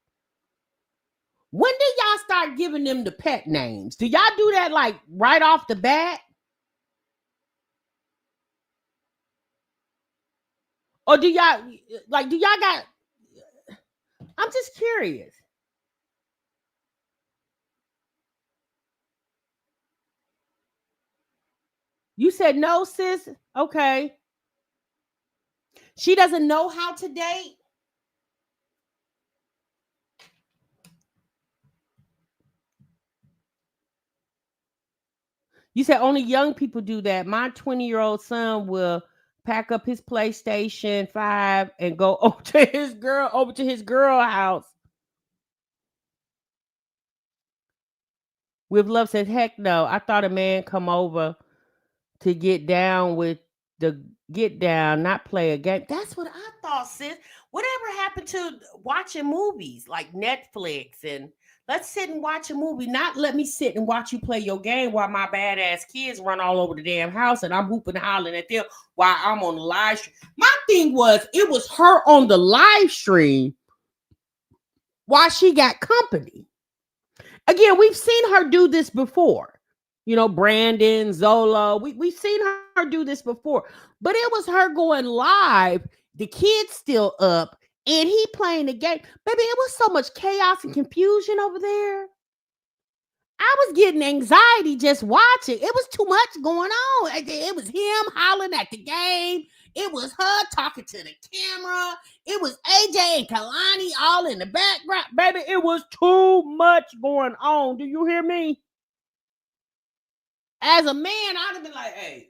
When do y'all start giving them the pet names? Do y'all do that like right off the bat? Or do y'all got? I'm just curious. You said no, sis. Okay. She doesn't know how to date. You said only young people do that. My 20-year-old son will pack up his PlayStation 5 and go over to his girl house. With love said, heck no. I thought a man come over to get down with the get down, not play a game. That's what I thought, sis. Whatever happened to watching movies like Netflix and let's sit and watch a movie, not let me sit and watch you play your game while my badass kids run all over the damn house and I'm whooping and hollering at them while I'm on the live stream. My thing was, it was her on the live stream while she got company. Again, we've seen her do this before. You know, Brandon, Zola, we've seen her do this before. But it was her going live, the kid's still up, and he playing the game. Baby, it was so much chaos and confusion over there. I was getting anxiety just watching. It was too much going on. It was him hollering at the game. It was her talking to the camera. It was AJ and Kalani all in the background. Baby, it was too much going on. Do you hear me? As a man, I'd have been like, hey,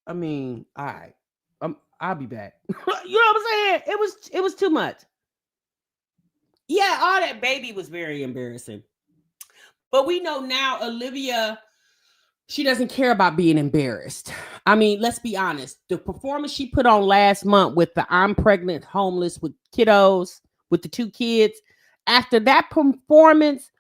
I mean, all right. I'll be back. You know what I'm saying? It was too much. Yeah, all that baby was very embarrassing. But we know now Olivia, she doesn't care about being embarrassed. I mean, let's be honest. The performance she put on last month with the I'm pregnant, homeless with kiddos, with the 2 kids, after that performance,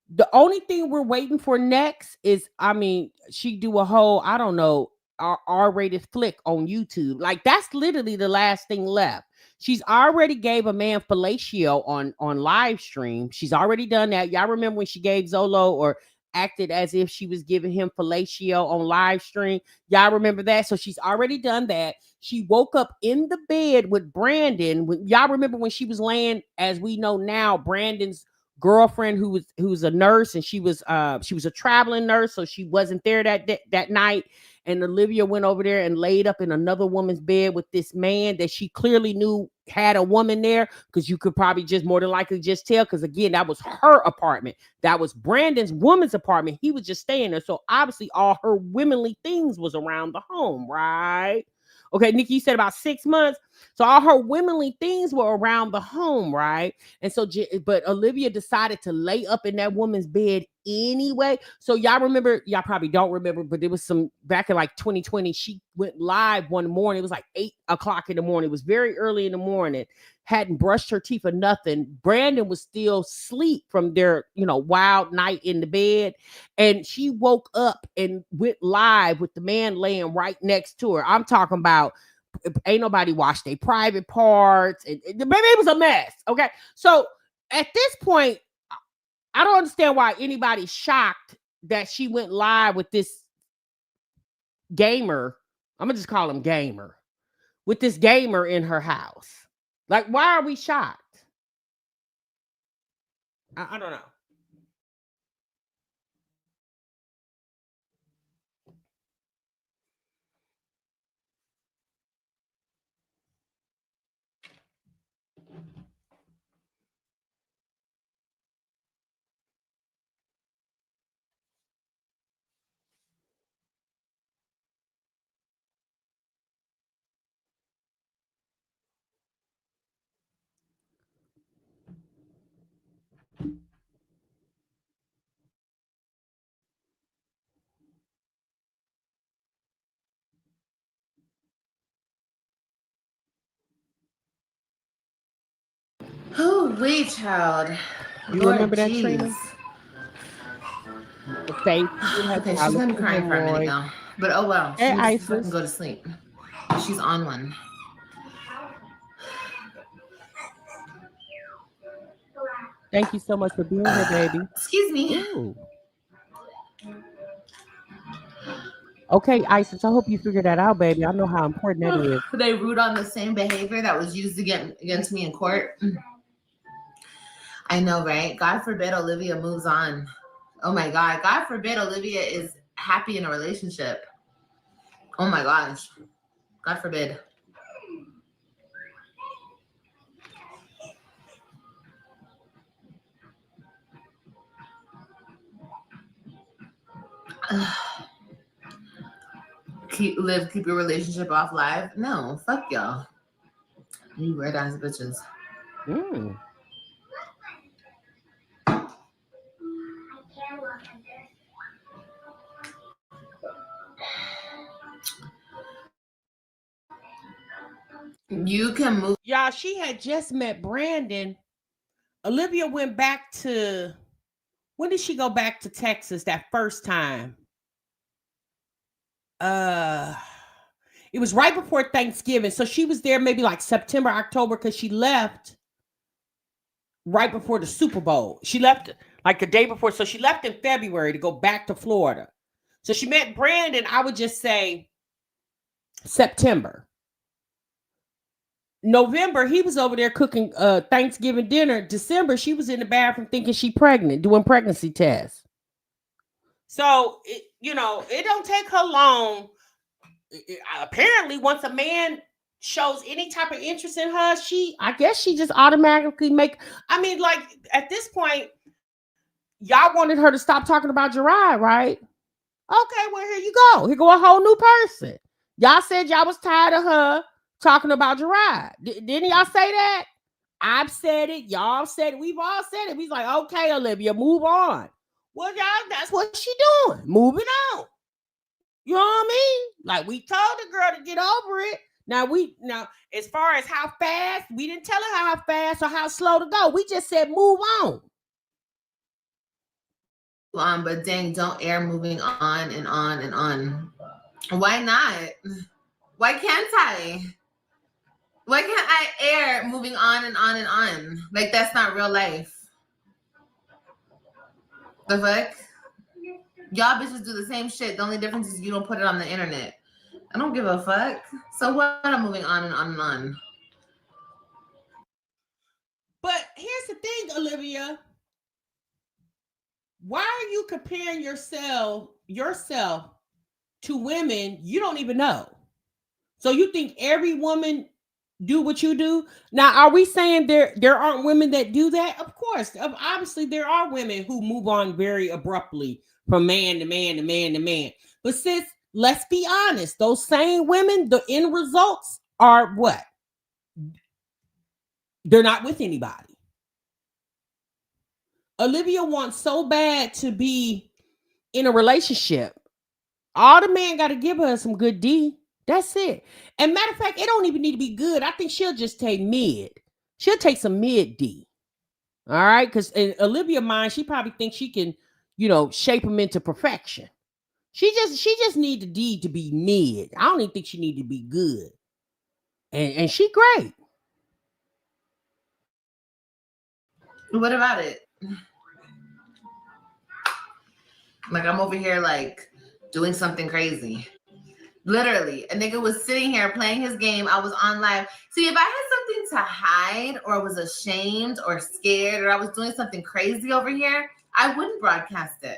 the only thing we're waiting for next is, I mean, she do a whole, I don't know, R-rated flick on YouTube. Like, that's literally the last thing left. She's already gave a man fellatio on live stream. She's already done that. Y'all remember when she gave Zolo or acted as if she was giving him fellatio on live stream? Y'all remember that? So she's already done that. She woke up in the bed with Brandon. Y'all remember when she was laying, as we know now, Brandon's girlfriend who was a nurse, and she was a traveling nurse, so she wasn't there that night. And Olivia went over there and laid up in another woman's bed with this man that she clearly knew had a woman there, because you could probably just more than likely just tell, because again, that was her apartment. That was Brandon's woman's apartment. He was just staying there. So obviously all her womanly things was around the home, right? Okay, Nikki, you said about 6 months. So all her womanly things were around the home, right? And so, but Olivia decided to lay up in that woman's bed anyway. So y'all remember, y'all probably don't remember, but there was some back in like 2020. She went live one morning. It was like 8 o'clock in the morning. It was very early in the morning. Hadn't brushed her teeth or nothing. Brandon was still asleep from their, wild night in the bed. And she woke up and went live with the man laying right next to her. I'm talking about, ain't nobody washed their private parts. And baby, it was a mess. Okay. So at this point, I don't understand why anybody's shocked that she went live with this gamer. I'm gonna just call him gamer, with this gamer in her house. Like, why are we shocked? I don't know. Oh, wait, child. You Lord, remember that, jeez. Trina? The face. Okay, she's gonna be crying for a minute now. But oh well, she Hey, needs to Isis. fucking go to sleep. She's on one. Thank you so much for being here, baby. Excuse me. Ooh. Okay, Isis, I hope you figured that out, baby. I know how important that is. They root on the same behavior that was used against me in court. I know, right? God forbid Olivia moves on. Oh my God. God forbid Olivia is happy in a relationship. Oh my gosh. God forbid. Keep your relationship off live? No, fuck y'all. You weird ass bitches. Mm. You can move. Y'all, she had just met Brandon. Olivia went back to, when did she go back to Texas that first time? It was right before Thanksgiving. So she was there maybe like September, October, because she left right before the Super Bowl. She left like the day before. So she left in February to go back to Florida. So she met Brandon, I would just say September. November, he was over there cooking Thanksgiving dinner. December, she was in the bathroom thinking she pregnant, doing pregnancy tests. So, it don't take her long. Apparently, once a man shows any type of interest in her, I guess she just automatically like at this point, y'all wanted her to stop talking about Gerard, right? Okay, well, here you go. Here go a whole new person. Y'all said y'all was tired of her talking about Gerard. Didn't y'all say that? I've said it. Y'all said it. We've all said it. We's like, okay, Olivia, move on. Well, y'all, that's what she doing. Moving on. You know what I mean? Like, we told the girl to get over it. Now, as far as how fast, we didn't tell her how fast or how slow to go. We just said move on. But dang, don't air moving on and on and on. Why not? Why can't I? Why can't I air moving on and on and on? Like, that's not real life. The fuck? Y'all bitches do the same shit. The only difference is you don't put it on the internet. I don't give a fuck. So what? I'm moving on and on and on. But here's the thing, Olivia. Why are you comparing yourself to women you don't even know? So you think every woman do what you do? Now, are we saying there aren't women that do that? Of course. Obviously, there are women who move on very abruptly from man to man to man to man. But sis, let's be honest. Those same women, the end results are what? They're not with anybody. Olivia wants so bad to be in a relationship. All the man got to give her some good D. That's it. And matter of fact, it don't even need to be good. I think she'll just take mid. She'll take some mid D. All right. Because in Olivia mind, she probably thinks she can, shape him into perfection. She just need the D to be mid. I don't even think she need to be good. And she great. What about it? Like, I'm over here like doing something crazy. Literally, a nigga was sitting here playing his game. I was on live. See, if I had something to hide or was ashamed or scared or I was doing something crazy over here, I wouldn't broadcast it.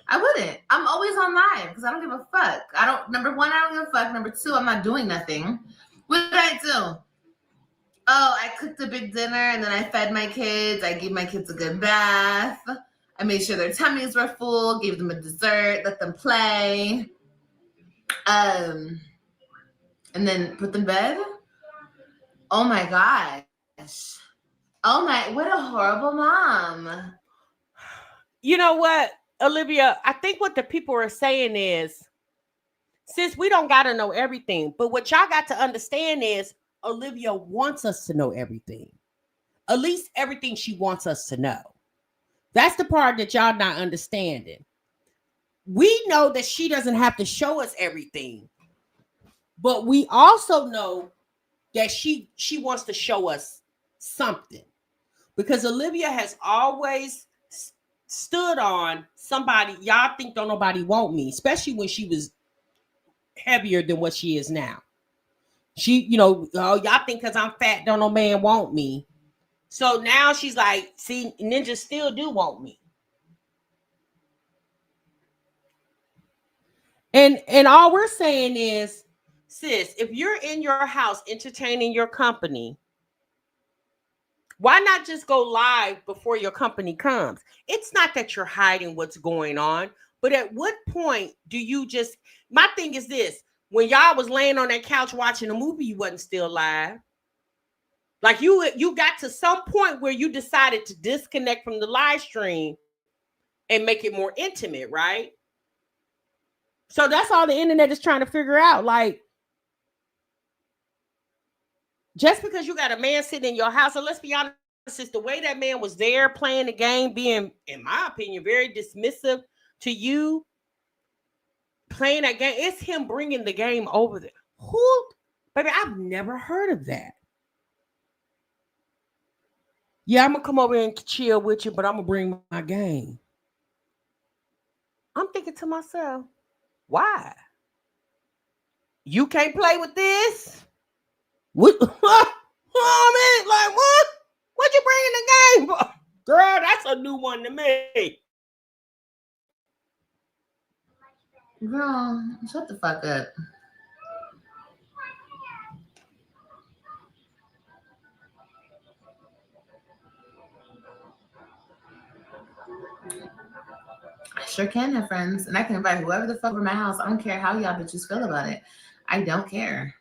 I wouldn't. I'm always on live because I don't give a fuck. Number one, I don't give a fuck. Number two, I'm not doing nothing. What did I do? Oh, I cooked a big dinner and then I fed my kids. I gave my kids a good bath. I made sure their tummies were full, gave them a dessert, let them play. And then put them in bed. Oh my gosh. Oh my, what a horrible mom. You know what, Olivia? I think what the people are saying is, since we don't got to know everything, but what y'all got to understand is Olivia wants us to know everything. At least everything she wants us to know. That's the part that y'all not understanding. We know that she doesn't have to show us everything. But we also know that she wants to show us something. Because Olivia has always stood on somebody. Y'all think don't nobody want me, especially when she was heavier than what she is now. She, you know, oh, y'all think because I'm fat, don't no man want me. So now she's like, see, ninjas still do want me. And all we're saying is, sis, if you're in your house entertaining your company, why not just go live before your company comes? It's not that you're hiding what's going on, but at what point do you just, my thing is this, when y'all was laying on that couch watching a movie, you wasn't still live. Like you got to some point where you decided to disconnect from the live stream and make it more intimate, right? So that's all the internet is trying to figure out. Like, just because you got a man sitting in your house, and let's be honest, it's the way that man was there playing the game, being, in my opinion, very dismissive to you, playing that game. It's him bringing the game over there. Who? Baby, I've never heard of that. Yeah, I'm going to come over and chill with you, but I'm going to bring my game. I'm thinking to myself, why? You can't play with this? What? I mean, like, what? What you bringing the game for? Girl, that's a new one to me. Girl, shut the fuck up. I sure can have friends, and I can invite whoever the fuck over my house. I don't care how y'all bitches feel about it. I don't care.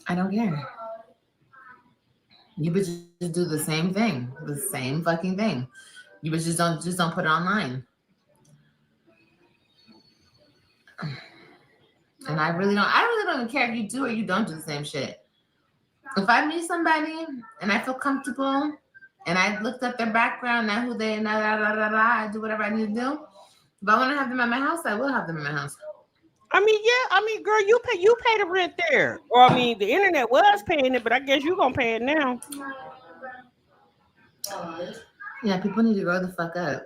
I don't care. You bitches do the same thing, the same fucking thing. You bitches don't put it online. And I really don't even care if you do or you don't do the same shit. If I meet somebody and I feel comfortable and I looked up their background, now who they, I do whatever I need to do. If I want to have them at my house, I will have them at my house. I mean, yeah. I mean, girl, you pay the rent there. Or I mean, the internet was paying it, but I guess you gonna pay it now. Yeah, people need to grow the fuck up.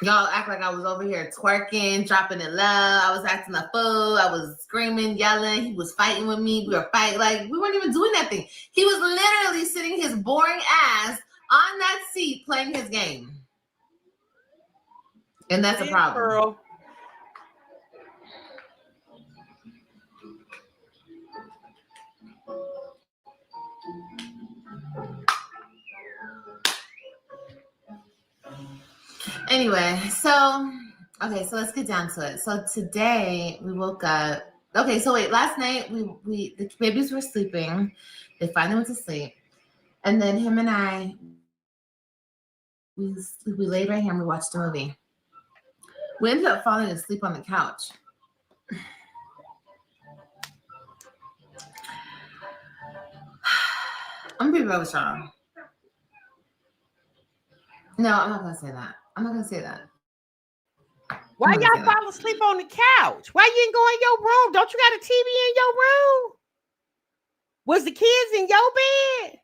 Y'all act like I was over here twerking, dropping it low. I was acting a fool. I was screaming, yelling. He was fighting with me. We were fighting. Like, we weren't even doing nothing. He was literally sitting his boring ass on that seat playing his game. And that's a problem. Girl. Anyway, so let's get down to it. So today we woke up. Okay, so wait, last night we the babies were sleeping. They finally went to sleep. And then him and I, we laid right here and we watched a movie. We ended up falling asleep on the couch. I'm gonna be real with y'all. No, I'm not gonna say that. I'm not gonna say that. Why y'all fall asleep on the couch? Why you ain't go in your room? Don't you got a TV in your room? Was the kids in your bed?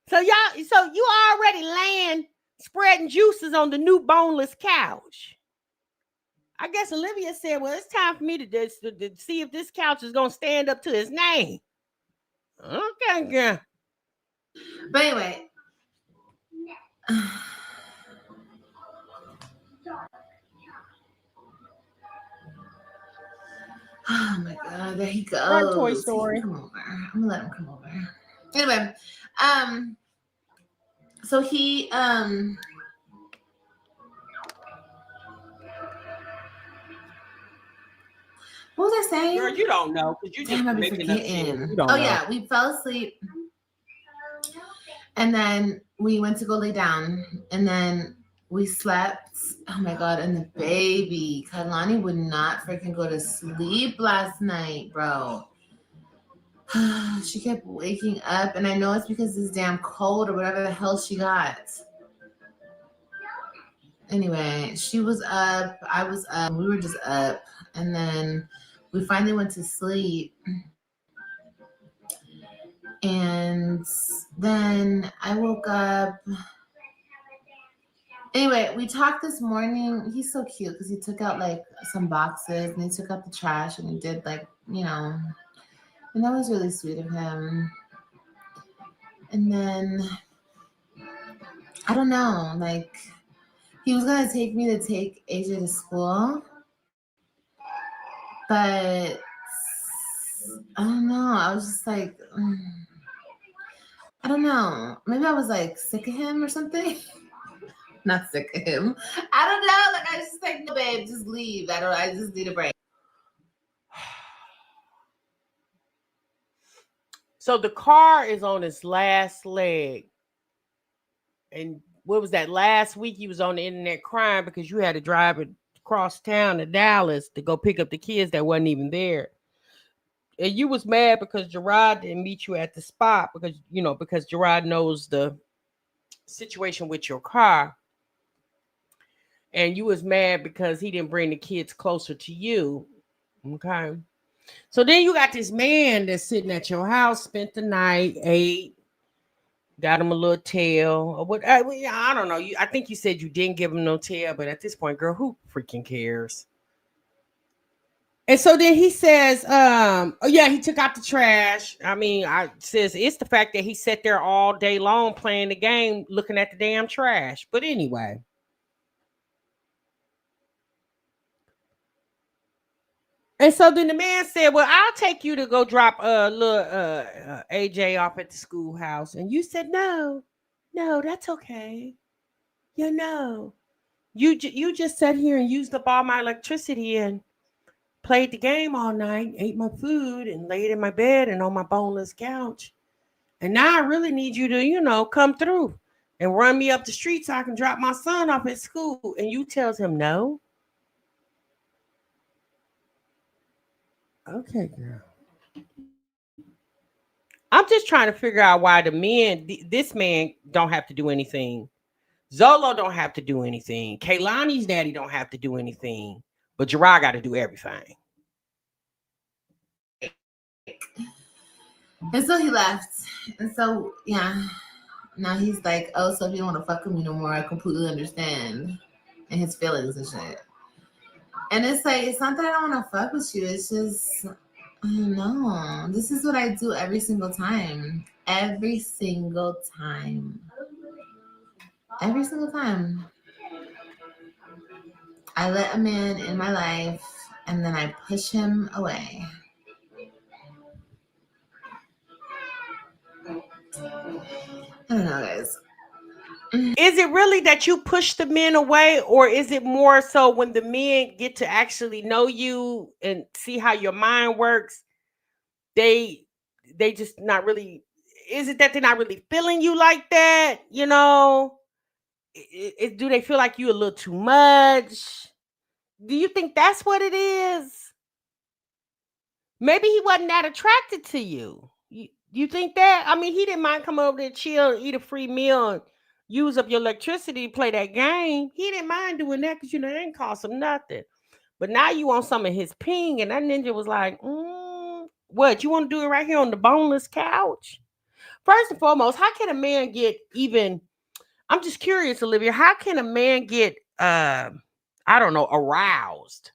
So you already laying, spreading juices on the new boneless couch. I guess Olivia said, well, it's time for me to see if this couch is going to stand up to his name. Okay, girl. But anyway. Oh my God, there he goes. Toy Story. Come over. I'm gonna let him come over. Anyway, so he what was I saying? Girl, you don't know because you just making up shit. Yeah, we fell asleep, and then we went to go lay down, and then we slept. Oh my God, and the baby, Kailani would not freaking go to sleep last night, bro. She kept waking up, and I know it's because it's damn cold or whatever the hell she got. Anyway, she was up, I was up, we were just up, and then we finally went to sleep. And then I woke up. Anyway, we talked this morning. He's so cute because he took out like some boxes and he took out the trash and he did like, you know, and that was really sweet of him. And then I don't know, like he was gonna take me to take AJ to school, but I don't know. I was just like, I don't know. Maybe I was like sick of him or something. Not sick of him. I don't know. Like I just like, no, babe, just leave. I just need a break. So the car is on its last leg. And what was that? Last week you was on the internet crying because you had to drive it across town to Dallas to go pick up the kids that wasn't even there. And you was mad because Gerard didn't meet you at the spot because Gerard knows the situation with your car. And you was mad because he didn't bring the kids closer to you. Okay. So then you got this man that's sitting at your house, spent the night, ate, got him a little tail or what? I don't know. I think you said you didn't give him no tail, but at this point, girl, who freaking cares? And so then he says, oh yeah, he took out the trash. I mean, I says it's the fact that he sat there all day long playing the game, looking at the damn trash. But anyway. And so then the man said, well, I'll take you to go drop little AJ off at the schoolhouse. And you said, no, that's okay. No. You just sat here and used up all my electricity and played the game all night, ate my food, and laid in my bed and on my boneless couch. And now I really need you to, come through and run me up the street so I can drop my son off at school. And you tells him no. Okay, girl. I'm just trying to figure out why this man don't have to do anything. Zolo don't have to do anything. Kaylani's daddy don't have to do anything. But Gerard got to do everything. And so he left. And so, yeah. Now he's like, oh, so if you don't want to fuck with me no more, I completely understand. And his feelings and shit. And it's like, it's not that I don't want to fuck with you. It's just, I don't know. This is what I do every single time. Every single time. Every single time. I let a man in my life and then I push him away. I don't know, guys. Is it really that you push the men away, or is it more so when the men get to actually know you and see how your mind works, they just not really, is it that they're not really feeling you like that? Do they feel like you a little too much? Do you think that's what it is? Maybe he wasn't that attracted to you. You think that? I mean, he didn't mind coming over there, chill, eat a free meal, and use up your electricity to play that game. He didn't mind doing that because, it didn't cost him nothing. But now you want some of his ping, and that ninja was like, what? You want to do it right here on the boneless couch? First and foremost, how can a man get even... I'm just curious, Olivia, how can a man get, I don't know, aroused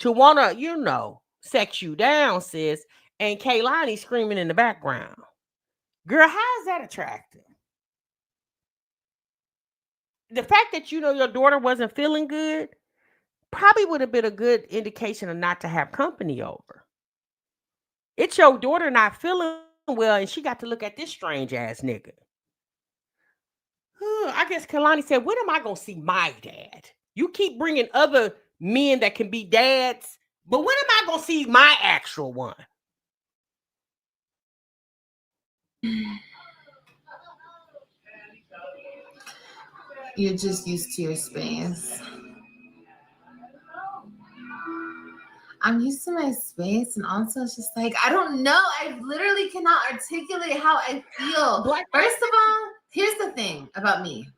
to want to, sex you down, sis, and Kaylani screaming in the background? Girl, how is that attractive? The fact that your daughter wasn't feeling good probably would have been a good indication of not to have company over. It's your daughter not feeling well, and she got to look at this strange ass nigga. I guess Kalani said, when am I going to see my dad? You keep bringing other men that can be dads, but when am I going to see my actual one? You're just used to your space. I'm used to my space, and also it's just like, I don't know. I literally cannot articulate how I feel. First of all, here's the thing about me.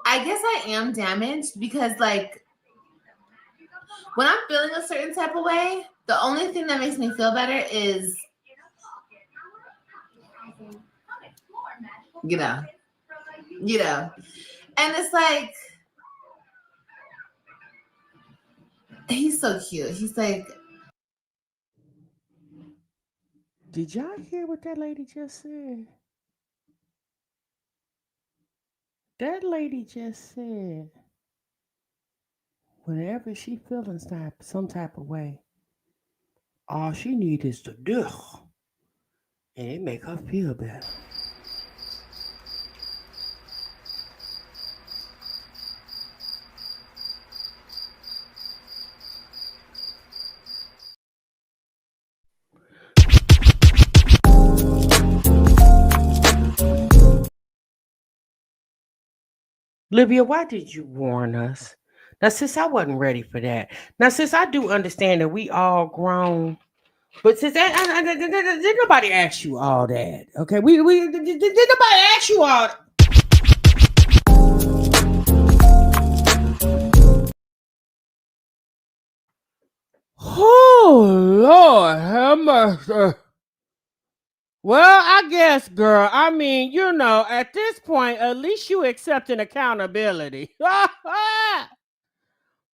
I guess I am damaged because, like, when I'm feeling a certain type of way, the only thing that makes me feel better is, And it's like, he's so cute. He's like, did y'all hear what that lady just said? That lady just said, whenever she feeling some type of way, all she need is to do, and it make her feel better. Olivia, why did you warn us? Now, sis, I wasn't ready for that. Now, sis, I do understand that we all grown, but sis, did nobody ask you all that? Okay, we did nobody ask you all that? Oh Lord, have mercy. Well, I guess, girl. I mean, you know, at this point, at least you accepting accountability.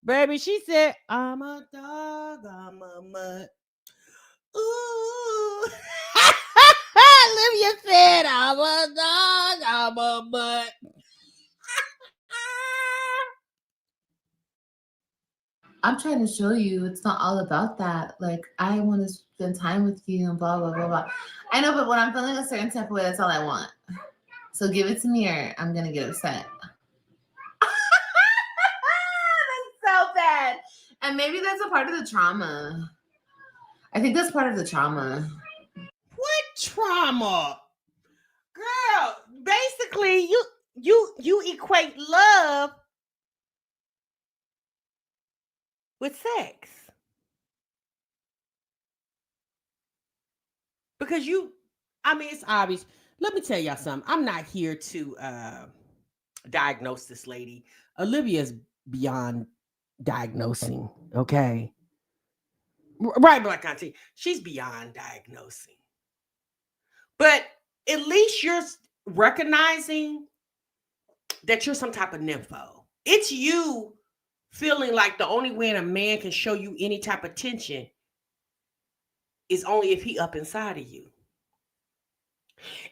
Baby, she said, I'm a dog, I'm a mutt. Ooh. Olivia said, I'm a dog, I'm a mutt. I'm trying to show you it's not all about that. Like, I want to spend time with you and blah, blah, blah, blah. I know, but when I'm feeling a certain type of way, that's all I want. So give it to me or I'm going to get upset. That's so bad. And maybe that's a part of the trauma. I think that's part of the trauma. What trauma? Girl, basically, you equate love with sex. Because it's obvious. Let me tell y'all something. I'm not here to diagnose this lady. Olivia's beyond diagnosing, okay? Right, Black Auntie. She's beyond diagnosing. But at least you're recognizing that you're some type of nympho. It's you feeling like the only way a man can show you any type of attention is only if he up inside of you.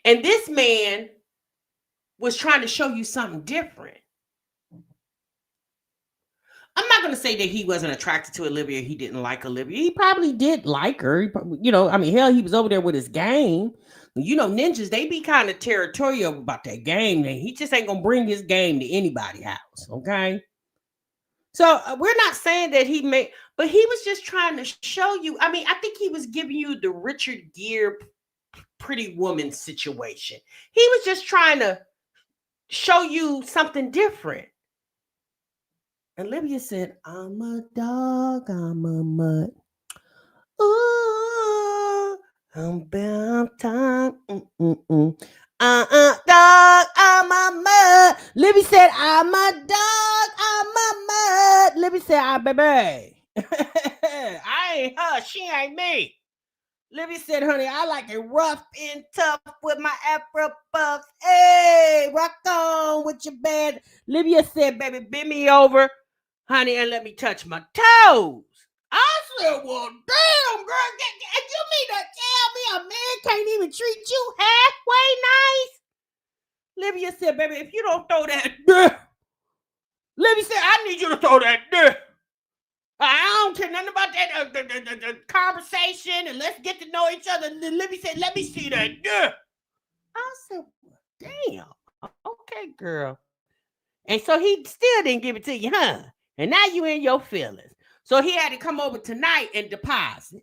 And this man was trying to show you something different. I'm not going to say that he wasn't attracted to Olivia. He didn't like Olivia. He probably did like her. Hell, he was over there with his game. You know, ninjas, they be kind of territorial about that game. He just ain't going to bring his game to anybody's house, okay? So we're not saying that but he was just trying to show you. I mean, I think he was giving you the Richard Gere pretty woman situation. He was just trying to show you something different. Olivia said, I'm a dog, I'm a mutt. Ooh, I'm about time. Dog, I'm a mutt. Libby said, I'm a dog, I'm a mutt. Libby said, baby. I ain't her, she ain't me. Libby said, honey, I like it rough and tough with my Afro puffs. Hey, rock on with your band. Libya said, baby, bend me over, honey, and let me touch my toes. I said, well, damn, girl, you mean to tell me a man can't even treat you halfway nice? Libya said, baby, if you don't throw that Libby said, I need you to throw that I don't care nothing about that the conversation and let's get to know each other. Libby said, let me see that. I said, damn. Okay, girl. And so he still didn't give it to you, huh? And now you in your feelings. So he had to come over tonight and deposit.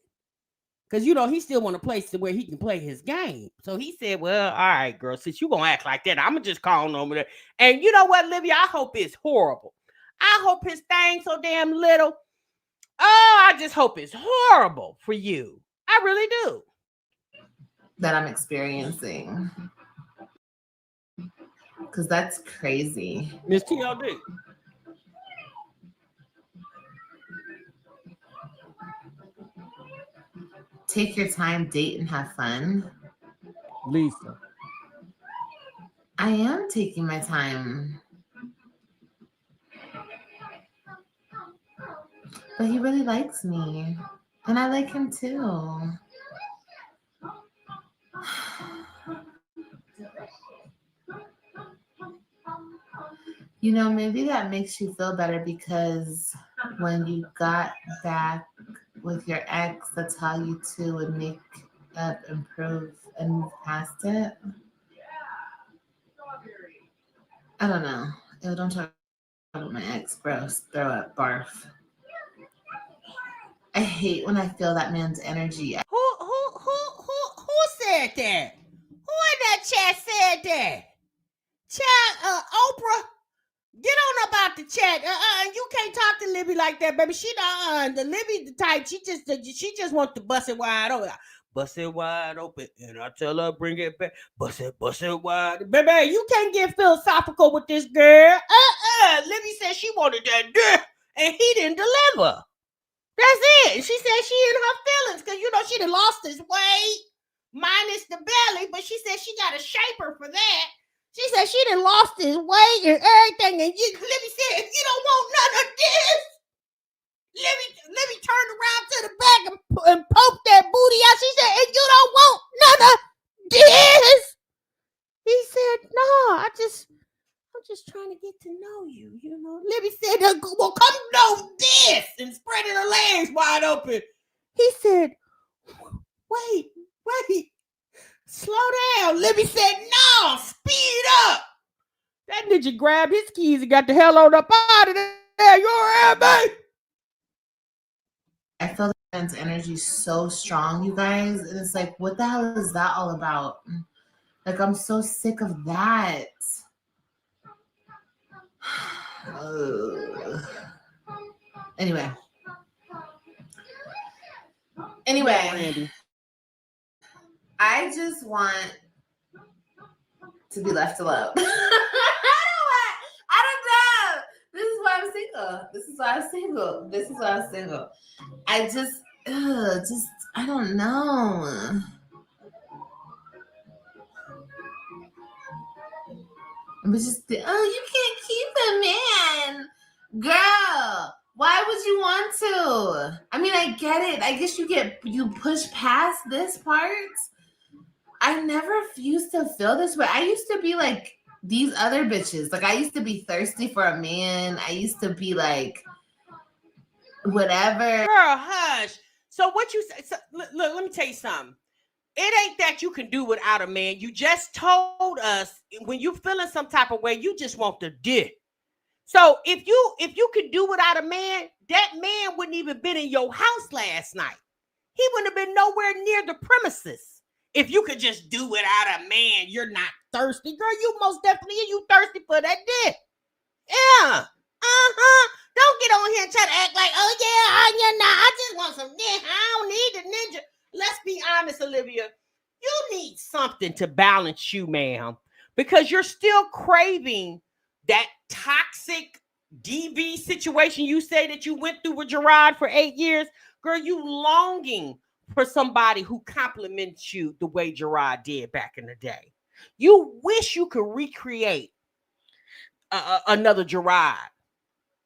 Because, he still want a place where he can play his game. So he said, well, all right, girl, since you going to act like that, I'm going to just call on over there. And you know what, Olivia? I hope it's horrible. I hope his thing so damn little. Oh, I just hope it's horrible for you. I really do. That I'm experiencing. Because that's crazy. Miss TLD. Take your time, date, and have fun. Lisa. I am taking my time. But he really likes me. And I like him too. You know, maybe that makes you feel better because when you got back with your ex, that's how you two would make up, improve, and move past it. I don't know. Ew, don't talk about my ex. Gross. Throw up. Barf. I hate when I feel that man's energy. Who said that? Who in that chat said that? Chat, Oprah, get on about the chat. You can't talk to Libby like that, baby. She the Libby the type. She just wants to bust it wide open. Bust it wide open, and I tell her bring it back. Bust it wide, baby. You can't get philosophical with this girl. Libby said she wanted that dick, and he didn't deliver. That's it. She said she in her feelings because you know she done lost his weight, minus the belly, but she said she got a shaper for that. She said she done lost his weight and everything, and Libby said if you don't want none of this, Libby turned around to the back and poked that booty out. She said, if you don't want none of this, he said, no, I'm just trying to get to know you, you know. Libby said, well, come know this, and spreading her legs wide open. He said, wait, slow down. Libby said, no, speed up. That ninja grabbed his keys and got the hell on up out of there. You all right, babe? I feel that man's energy so strong, you guys. And it's like, what the hell is that all about? Like, I'm so sick of that. Anyway, I just want to be left alone. I don't know. This is why I'm single. I just, I don't know. But just, you can't keep a man. Girl, why would you want to? I mean, I get it. I guess you push past this part. I never used to feel this way. I used to be like these other bitches. Like, I used to be thirsty for a man. I used to be like, whatever. Girl, hush. So what you say? So, look, let me tell you something. It ain't that you can do without a man. You just told us when you feeling some type of way, you just want the dick. So if you could do without a man, that man wouldn't even been in your house last night. He wouldn't have been nowhere near the premises. If you could just do without a man, you're not thirsty. Girl, you most definitely you thirsty for that dick. Yeah. Don't get on here and try to act like, oh yeah, you know, I just want some dick. I don't need the ninja. Let's be honest, Olivia. You need something to balance you, ma'am, because you're still craving that toxic DV situation you say that you went through with Gerard for 8 years. Girl, you longing for somebody who compliments you the way Gerard did back in the day. You wish you could recreate another Gerard,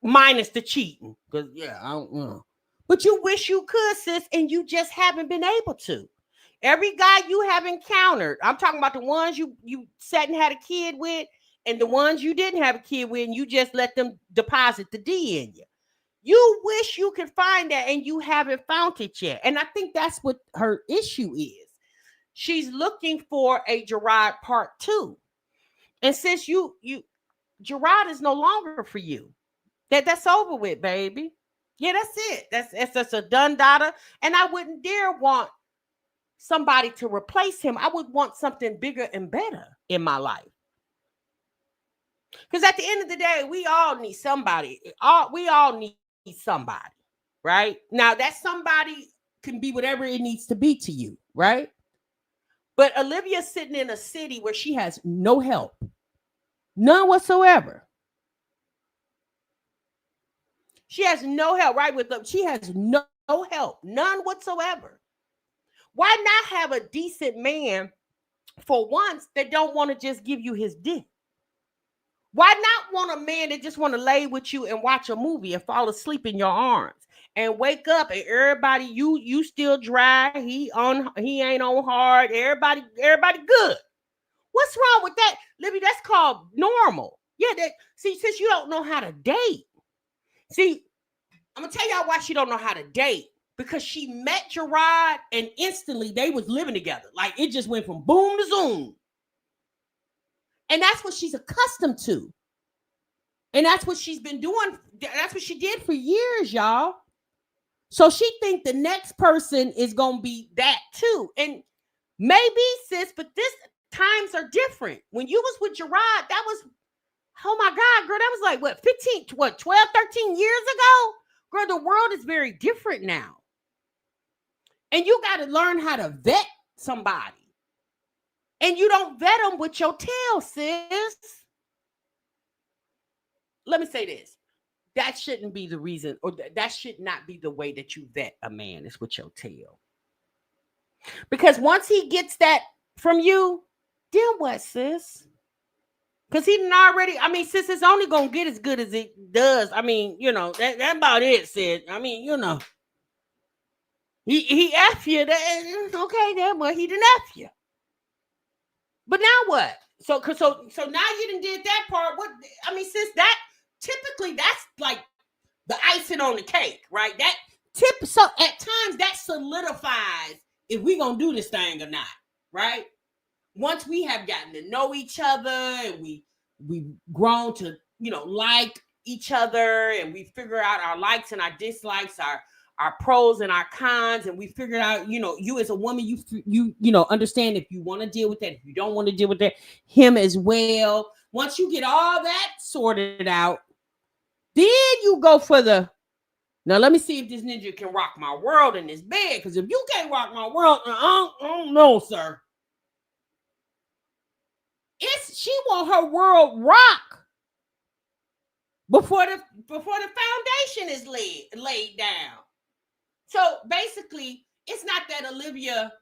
minus the cheating. Because, yeah, I don't know. But you wish you could, sis, and you just haven't been able to. Every guy you have encountered, I'm talking about the ones you sat and had a kid with, and the ones you didn't have a kid with, and you just let them deposit the D in you. You wish you could find that, and you haven't found it yet. And I think that's what her issue is. She's looking for a Gerard part 2. And since Gerard is no longer for you, that's over with, baby. Yeah, that's it. That's a done data. And I wouldn't dare want somebody to replace him. I would want something bigger and better in my life. Because at the end of the day, we all need somebody. We all need somebody, right? Now, that somebody can be whatever it needs to be to you, right? But Olivia's sitting in a city where she has no help. None whatsoever. She has no help, right? She has no help, none whatsoever. Why not have a decent man for once that don't want to just give you his dick? Why not want a man that just want to lay with you and watch a movie and fall asleep in your arms and wake up and everybody you still dry, he ain't on hard, everybody good. What's wrong with that, Libby? That's called normal. Yeah, since you don't know how to date. See, I'm gonna tell y'all why she don't know how to date. Because she met Gerard and instantly they was living together. Like it just went from boom to zoom. And that's what she's accustomed to. And that's what she's been doing. That's what she did for years, y'all. So she think the next person is going to be that too. And maybe, sis, but this times are different. When you was with Gerard, that was, oh my God, girl, that was like, 12, 13 years ago? Girl, the world is very different now. And you got to learn how to vet somebody. And you don't vet them with your tail, sis. Let me say this. That shouldn't be the reason, or that should not be the way that you vet a man, is with your tail. Because once he gets that from you, then what, sis? Because he didn't already, sis, it's only going to get as good as it does. That about it, sis. He F you. Okay, then, well, he didn't F you. But now what? So now you done did that part. Sis, that typically that's like the icing on the cake, right? So at times that solidifies if we gonna do this thing or not, right? Once we have gotten to know each other and we've grown to like each other, and we figure out our likes and our dislikes, our pros and our cons, and we figured out, you as a woman, you understand if you want to deal with that, if you don't want to deal with that, him as well. Once you get all that sorted out, then you go for now let me see if this ninja can rock my world in this bed, because if you can't rock my world, I don't know, sir. She want her world rock before the foundation is laid down. So basically, it's not that Olivia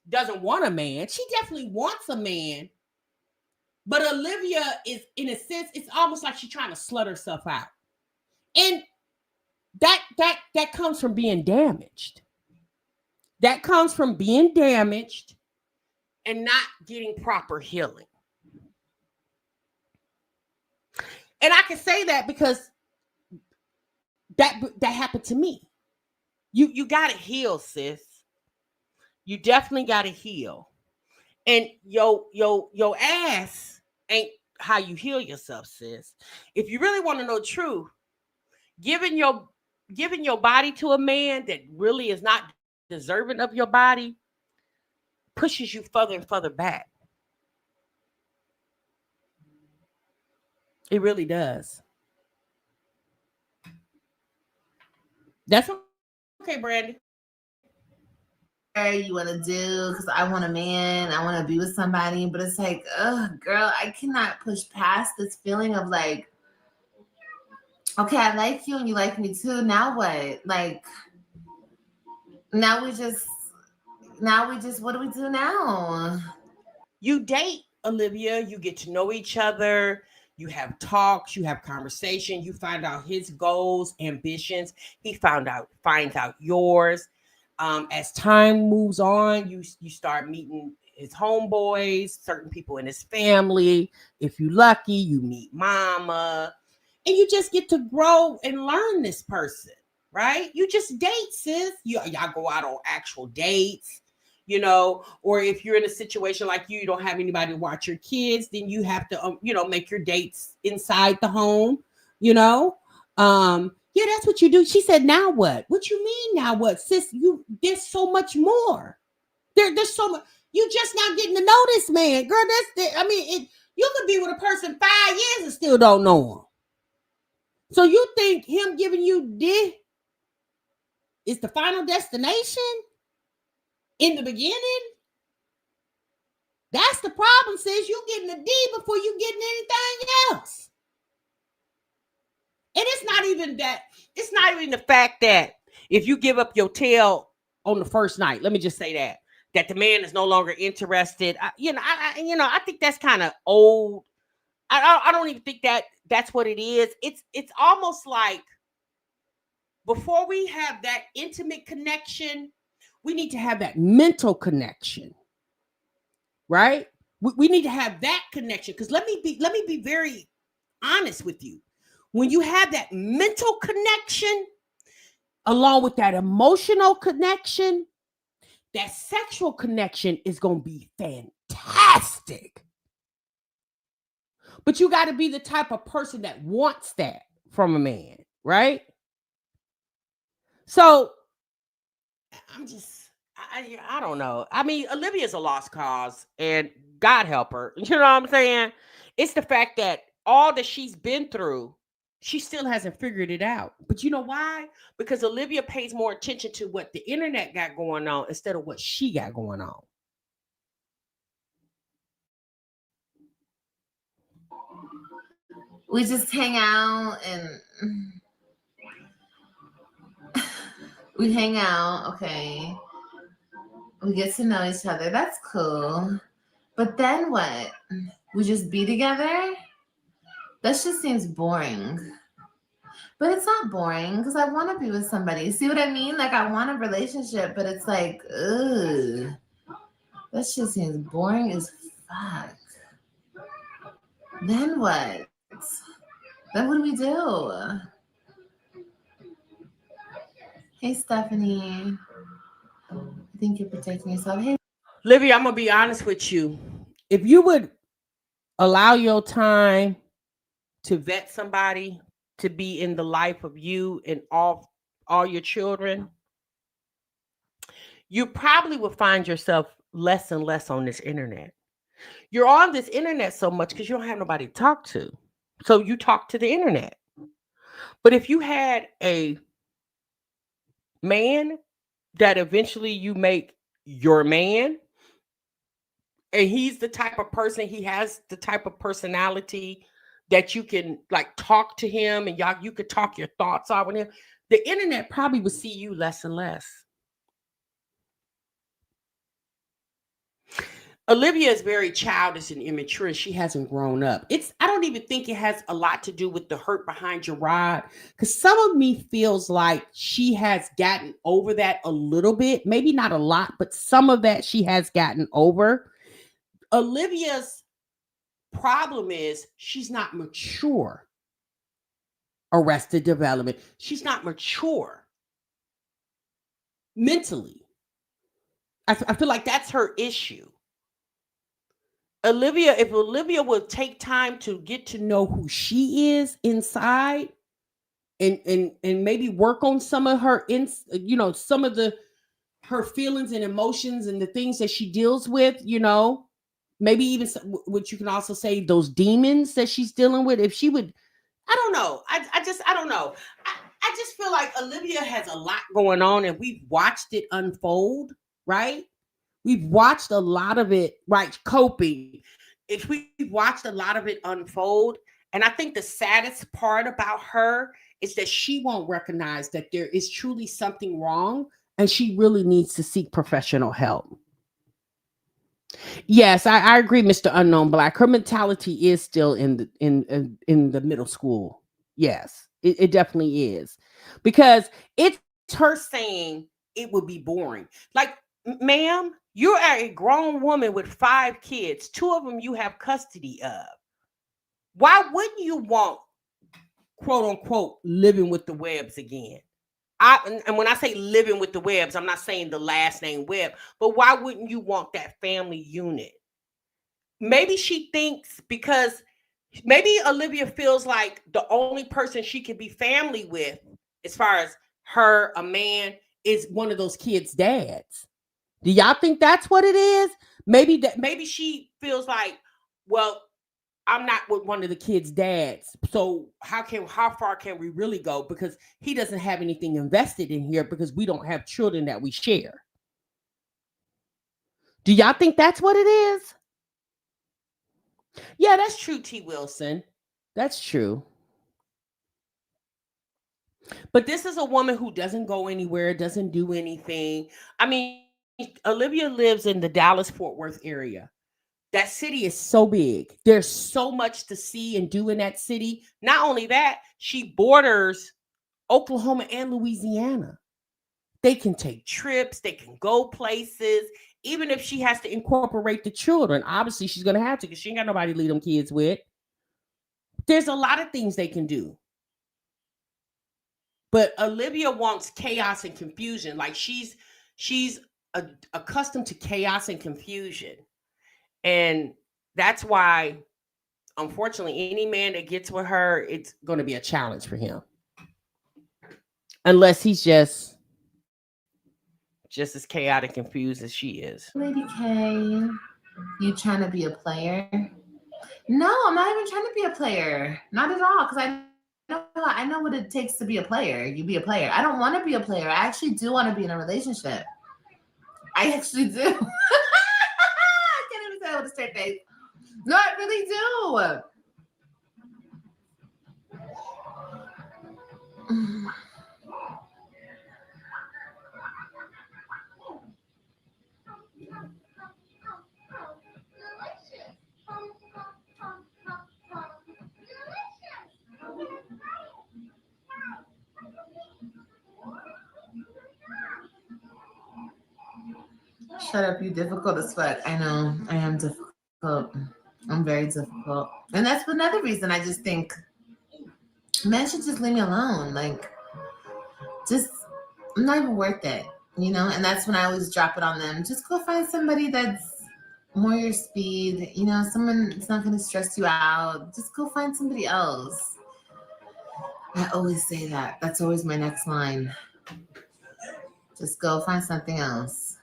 doesn't want a man. She definitely wants a man. But Olivia is, in a sense, it's almost like she's trying to slut herself out. And that comes from being damaged. That comes from being damaged and not getting proper healing. And I can say that because that happened to me. You got to heal, sis. You definitely got to heal. And your ass ain't how you heal yourself, sis. If you really want to know truth, giving your body to a man that really is not deserving of your body pushes you further and further back. It really does. That's okay, Brandy. You want to do, because I want a man, I want to be with somebody, but it's like, girl, I cannot push past this feeling of like, okay, I like you and you like me too. Now what? Like, now we just, what do we do now? You date, Olivia, you get to know each other, you have talks, you have conversation, you find out his goals, ambitions, he finds out yours. As time moves on, you start meeting his homeboys, certain people in his family. If you're lucky, you meet mama, and you just get to grow and learn this person, right? You just date, sis. Y'all go out on actual dates, or if you're in a situation like you don't have anybody to watch your kids, then you have to, make your dates inside the home, Yeah, that's what you do. She said, now what? What you mean now what? Sis, there's so much more. There's so much. You just not getting to know this man. Girl, you could be with a person 5 years and still don't know him. So you think him giving you this is the final destination in the beginning? That's the problem, sis. You getting a D before you getting anything else. And it's not even the fact that if you give up your tail on the first night, let me just say that the man is no longer interested. I think that's kind of old. I don't even think that's what it is. It's almost like before we have that intimate connection, we need to have that mental connection, right? We need to have that connection. Because let me be very honest with you. When you have that mental connection, along with that emotional connection, that sexual connection is going to be fantastic. But you got to be the type of person that wants that from a man, right? So I don't know. I mean, Olivia's a lost cause, and God help her. You know what I'm saying? It's the fact that all that she's been through, she still hasn't figured it out. But you know why? Because Olivia pays more attention to what the internet got going on instead of what she got going on. We just hang out and we hang out, okay. We get to know each other. That's cool. But then what? We just be together? That just seems boring. But it's not boring because I want to be with somebody. See what I mean? Like, I want a relationship, but it's like, ugh. That shit seems boring as fuck. Then what? Then what do we do? Hey, Stephanie. I think you're protecting yourself. Hey, Olivia, I'm going to be honest with you. If you would allow your time to vet somebody to be in the life of you and all your children, you probably will find yourself less and less on this internet. You're on this internet so much because you don't have nobody to talk to. So you talk to the internet. But if you had a man that eventually you make your man, and he's the type of person, he has the type of personality that you can like talk to him and you could talk your thoughts out with him, the internet probably would see you less and less. Olivia is very childish and immature. She hasn't grown up. I don't even think it has a lot to do with the hurt behind your rod. Because some of me feels like she has gotten over that a little bit. Maybe not a lot, but some of that she has gotten over. Olivia's problem is she's not mature. Arrested development. She's not mature mentally. I feel like that's her issue. If Olivia would take time to get to know who she is inside and maybe work on some of her some of her feelings and emotions and the things that she deals with, maybe even what you can also say, those demons that she's dealing with. If she would, I don't know. I don't know. I just feel like Olivia has a lot going on and we've watched it unfold, right? We've watched a lot of it, right? Coping. We've watched a lot of it unfold. And I think the saddest part about her is that she won't recognize that there is truly something wrong and she really needs to seek professional help. Yes, I agree, Mr. Unknown Black. Her mentality is still in the middle school. Yes, it definitely is. Because it's her saying it would be boring. Like, ma'am, you're a grown woman with 5 kids. 2 of them you have custody of. Why wouldn't you want, quote unquote, living with the Webbs again? And when I say living with the Webbs, I'm not saying the last name Webb, but why wouldn't you want that family unit? Maybe she thinks because maybe Olivia feels like the only person she can be family with, as far as her, a man, is one of those kids' dads. Do y'all think that's what it is? Maybe she feels like, well, I'm not with one of the kids' dads. So how far can we really go? Because he doesn't have anything invested in here because we don't have children that we share. Do y'all think that's what it is? Yeah, that's true, T. Wilson. That's true. But this is a woman who doesn't go anywhere, doesn't do anything. I mean, Olivia lives in the Dallas-Fort Worth area. That city is so big. There's so much to see and do in that city. Not only that, she borders Oklahoma and Louisiana. They can take trips, they can go places, even if she has to incorporate the children. Obviously, she's going to have to because she ain't got nobody to leave them kids with. There's a lot of things they can do. But Olivia wants chaos and confusion. Like she's accustomed to chaos and confusion. And that's why, unfortunately, any man that gets with her, it's going to be a challenge for him. Unless he's just as chaotic and confused as she is. Lady K, you trying to be a player? No, I'm not even trying to be a player. Not at all. Because I know what it takes to be a player. You be a player. I don't want to be a player. I actually do want to be in a relationship. I actually do. I can't even say that with a straight face. No, I really do. Shut up, you difficult as fuck. I know, I am difficult. I'm very difficult. And that's another reason I just think men should just leave me alone. Like, just, I'm not even worth it, you know? And that's when I always drop it on them. Just go find somebody that's more your speed, you know, someone that's not going to stress you out. Just go find somebody else. I always say that. That's always my next line. Just go find something else.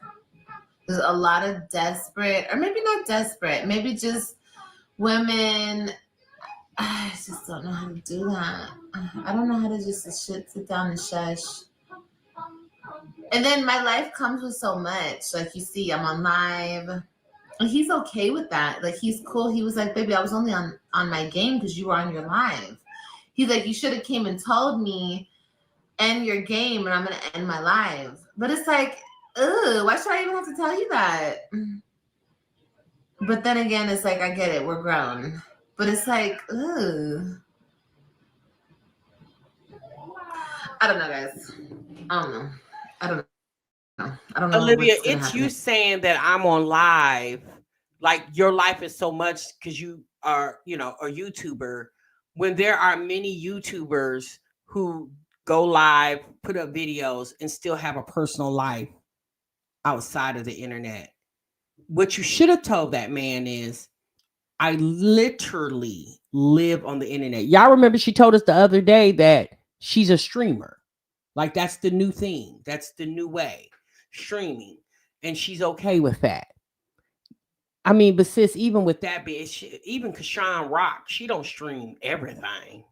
There's a lot of desperate, or maybe not desperate, maybe just women. I just don't know how to do that. I don't know how to just sit down and shush. And then my life comes with so much. Like, you see, I'm on live. And he's okay with that. Like, he's cool. He was like, baby, I was only on my game because you were on your live. He's like, you should have came and told me, end your game, and I'm going to end my live. But it's like, ugh, why should I even have to tell you that? But then again, it's like, I get it. We're grown. But it's like, ugh. I don't know, guys. I don't know. I don't know. Olivia, it's you saying that I'm on live. Like, your life is so much because you are, you know, a YouTuber. When there are many YouTubers who go live, put up videos, and still have a personal life outside of the internet. What you should have told that man is, I literally live on the internet. Y'all remember she told us the other day that she's a streamer. Like, that's the new thing. That's the new way. Streaming. And she's okay with that. I mean, but sis, even with that bitch, even Kashawn Rock, she don't stream everything.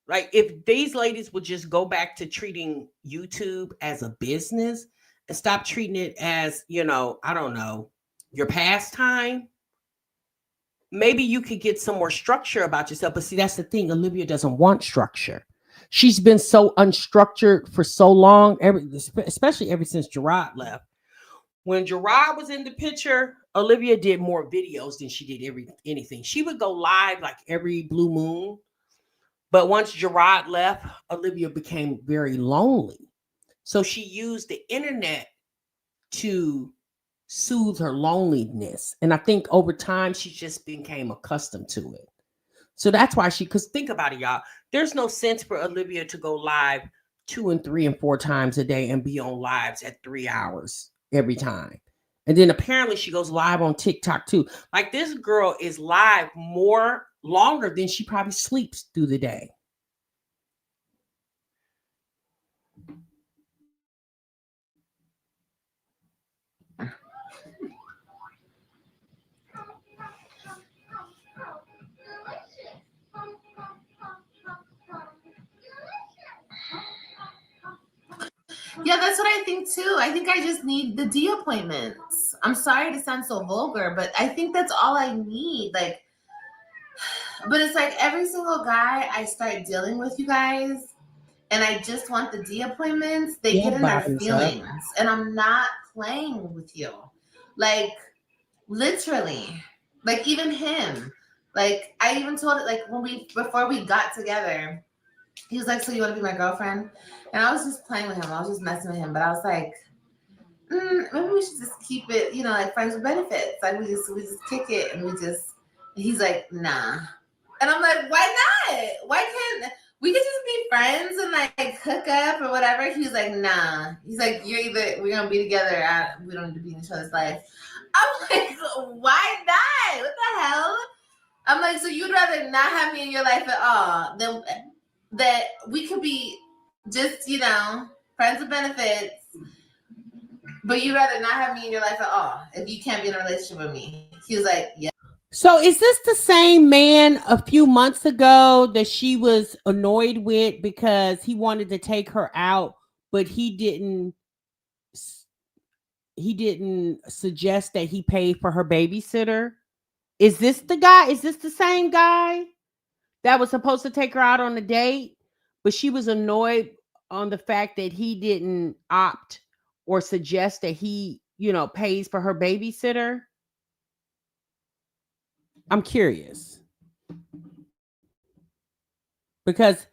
Like, if these ladies would just go back to treating YouTube as a business and stop treating it as, you know, I don't know, your pastime, maybe you could get some more structure about yourself. But see, that's the thing. Olivia doesn't want structure. She's been so unstructured for so long, especially ever since Gerard left. When Gerard was in the picture, Olivia did more videos than she did anything. She would go live like every blue moon. But once Gerard left, Olivia became very lonely. So she used the internet to soothe her loneliness. And I think over time, she just became accustomed to it. So that's why because think about it, y'all. There's no sense for Olivia to go live 2 and 3 and 4 times a day and be on lives at 3 hours every time. And then apparently she goes live on TikTok too. Like, this girl is live longer than she probably sleeps through the day. Yeah, that's what I think too. I think I just need the D appointments. I'm sorry to sound so vulgar, but I think that's all I need. Like, but it's like every single guy I start dealing with, you guys, and I just want the D appointments, they get in their feelings. And I'm not playing with you. Like, literally. Like, even him. Like, I even told it, like, before we got together, He was like, so you want to be my girlfriend? And I was just playing with him. I was just messing with him. But I was like, maybe we should just keep it, like friends with benefits. Like we just kick it and he's like, nah. And I'm like, why not? Why can't we could just be friends and like hook up or whatever? He was like, nah. He's like, we're gonna be together. We don't need to be in each other's life. I'm like, why not? What the hell? I'm like, so you'd rather not have me in your life at all than that we could be just, friends with benefits, but you'd rather not have me in your life at all if you can't be in a relationship with me. He was like, yeah. So is this the same man a few months ago that she was annoyed with because he wanted to take her out, but he didn't suggest that he paid for her babysitter? Is this the guy? Is this the same guy that was supposed to take her out on a date, but she was annoyed on the fact that he didn't opt or suggest that he, pays for her babysitter? I'm curious. Because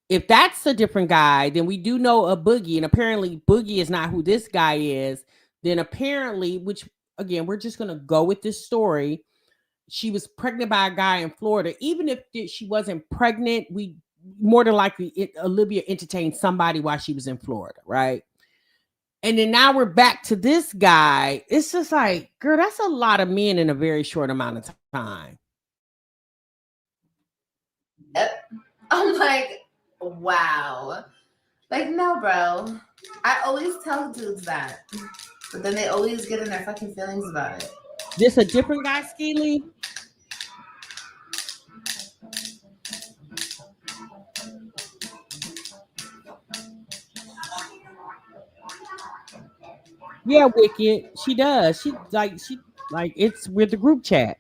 if that's a different guy, then we do know a Boogie, and apparently Boogie is not who this guy is. Then apparently, which again, we're just going to go with this story. She was pregnant by a guy in Florida. Even if she wasn't pregnant, we more than likely Olivia entertained somebody while she was in Florida, right? And then now we're back to this guy. It's just like, girl, that's a lot of men in a very short amount of time. I'm like, wow. Like, no, bro. I always tell dudes that. But then they always get in their fucking feelings about it. This a different guy, Skeely? Yeah, Wicked. She does. She it's with the group chat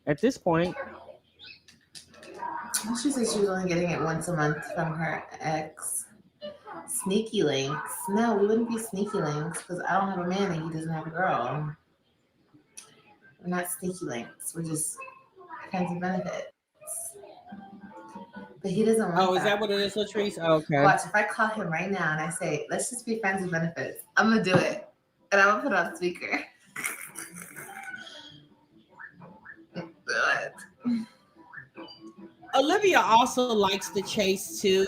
at this point. She said she was only getting it once a month from her ex. Sneaky links. No, we wouldn't be sneaky links because I don't have a man and he doesn't have a girl. We're not sneaky links. We're just friends with benefits. But he doesn't want is that what it is, Latrice? Okay. Watch, if I call him right now and I say, let's just be friends with benefits, I'm going to do it. And I'm going to put it on speaker. Olivia also likes the chase too,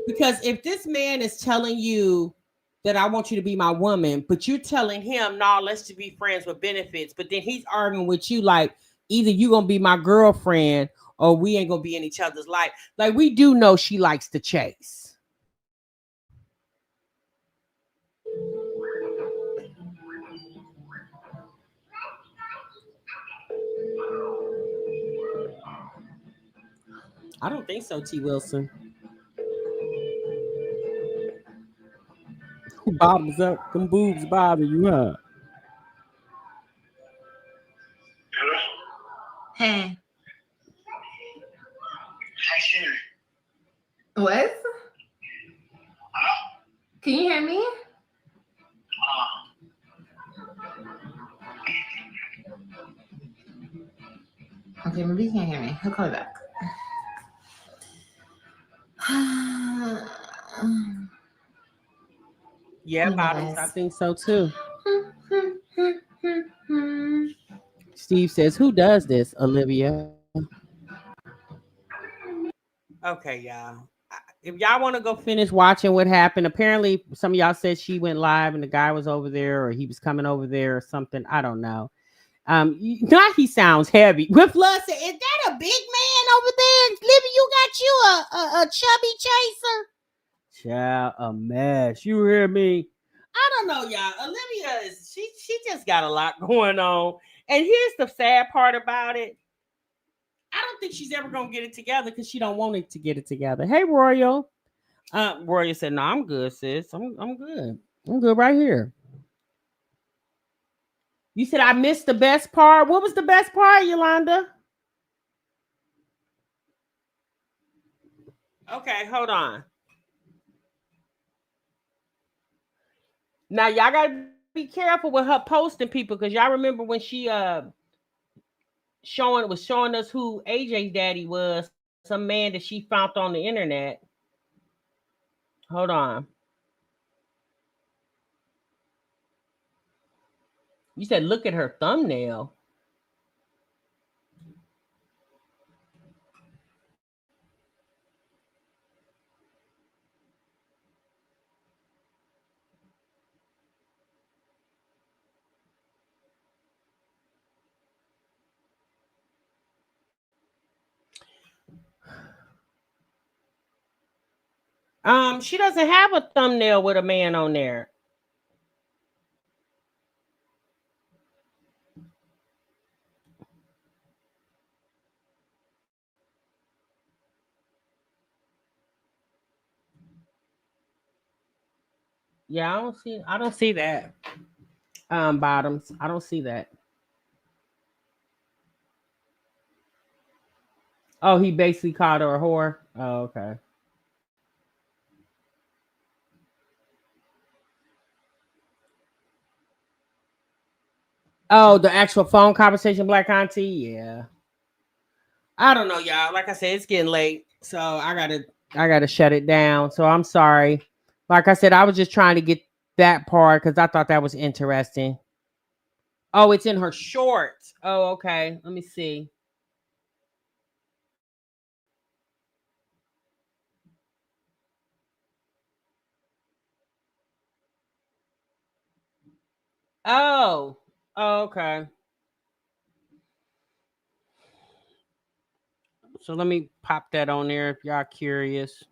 because if this man is telling you that I want you to be my woman, but you're telling him, no, let's just be friends with benefits, but then he's arguing with you like either you're gonna be my girlfriend or we ain't gonna be in each other's life. Like, we do know she likes the chase. I don't think so, T. Wilson. Bottoms up, them boobs bother you, huh? Hello? Hey. Hi, Siri. What? Huh? Can you hear me? Okay, maybe you can't hear me. He'll call me back. Yeah, Bottoms, I think so too. Steve says, who does this, Olivia? Okay, y'all. If y'all want to go finish watching what happened, apparently some of y'all said she went live and the guy was over there or he was coming over there or something. I don't know. Not he sounds heavy. With Love said, is that a big man over there? Olivia, you got you a chubby chaser? Child, a mess. You hear me? I don't know, y'all. Olivia is she just got a lot going on. And here's the sad part about it. I don't think she's ever gonna get it together because she don't want it to get it together. Hey, Royal. Royal said, "No, I'm good, sis. I'm good. I'm good right here." You said I missed the best part. What was the best part, Yolanda? Okay, hold on. Now y'all gotta be careful with her posting people because y'all remember when she showing us who AJ's daddy was, some man that she found on the internet. Hold on. You said look at her thumbnail. She doesn't have a thumbnail with a man on there. Yeah, I don't see that. Bottoms. I don't see that. Oh, he basically called her a whore. Oh, okay. Oh, the actual phone conversation, Black Auntie. Yeah. I don't know, y'all. Like I said, it's getting late, so I gotta shut it down. So I'm sorry. Like I said, I was just trying to get that part because I thought that was interesting. Oh, it's in her shorts. Oh, okay. Let me see. Oh, okay. So let me pop that on there if y'all curious.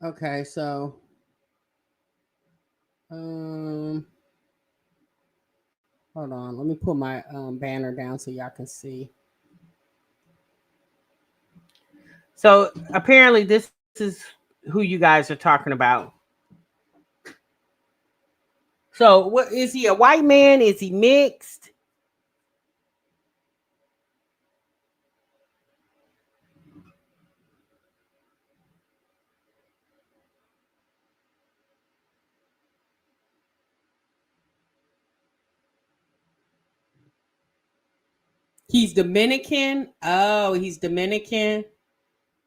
Okay, so hold on. Let me put my banner down so y'all can see. So apparently this is who you guys are talking about. So what is he, a white man? Is he mixed? He's Dominican. Oh, he's Dominican.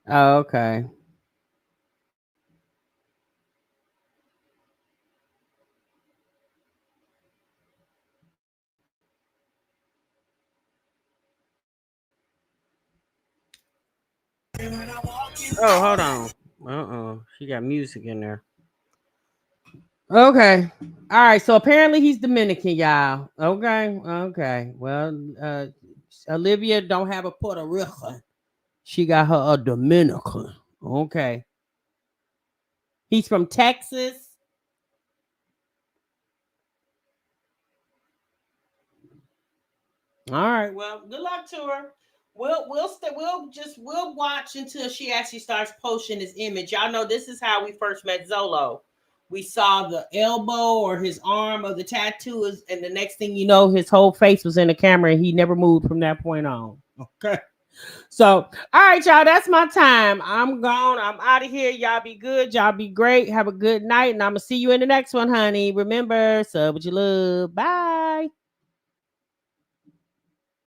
Oh, okay. Oh, hold on. She got music in there. Okay. All right. So apparently he's Dominican, y'all. Okay. Okay. Well, Olivia don't have a Puerto Rican. She got her a Dominican. Okay. He's from Texas. All right. Well, good luck to her. We'll watch until she actually starts posting his image. Y'all know this is how we first met Zolo. We saw the elbow or his arm of the tattoo, and the next thing you know, his whole face was in the camera, and he never moved from that point on. Okay. So, all right, y'all, that's my time. I'm gone. I'm out of here. Y'all be good. Y'all be great. Have a good night, and I'm gonna see you in the next one, honey. Remember, sub what you love. Bye.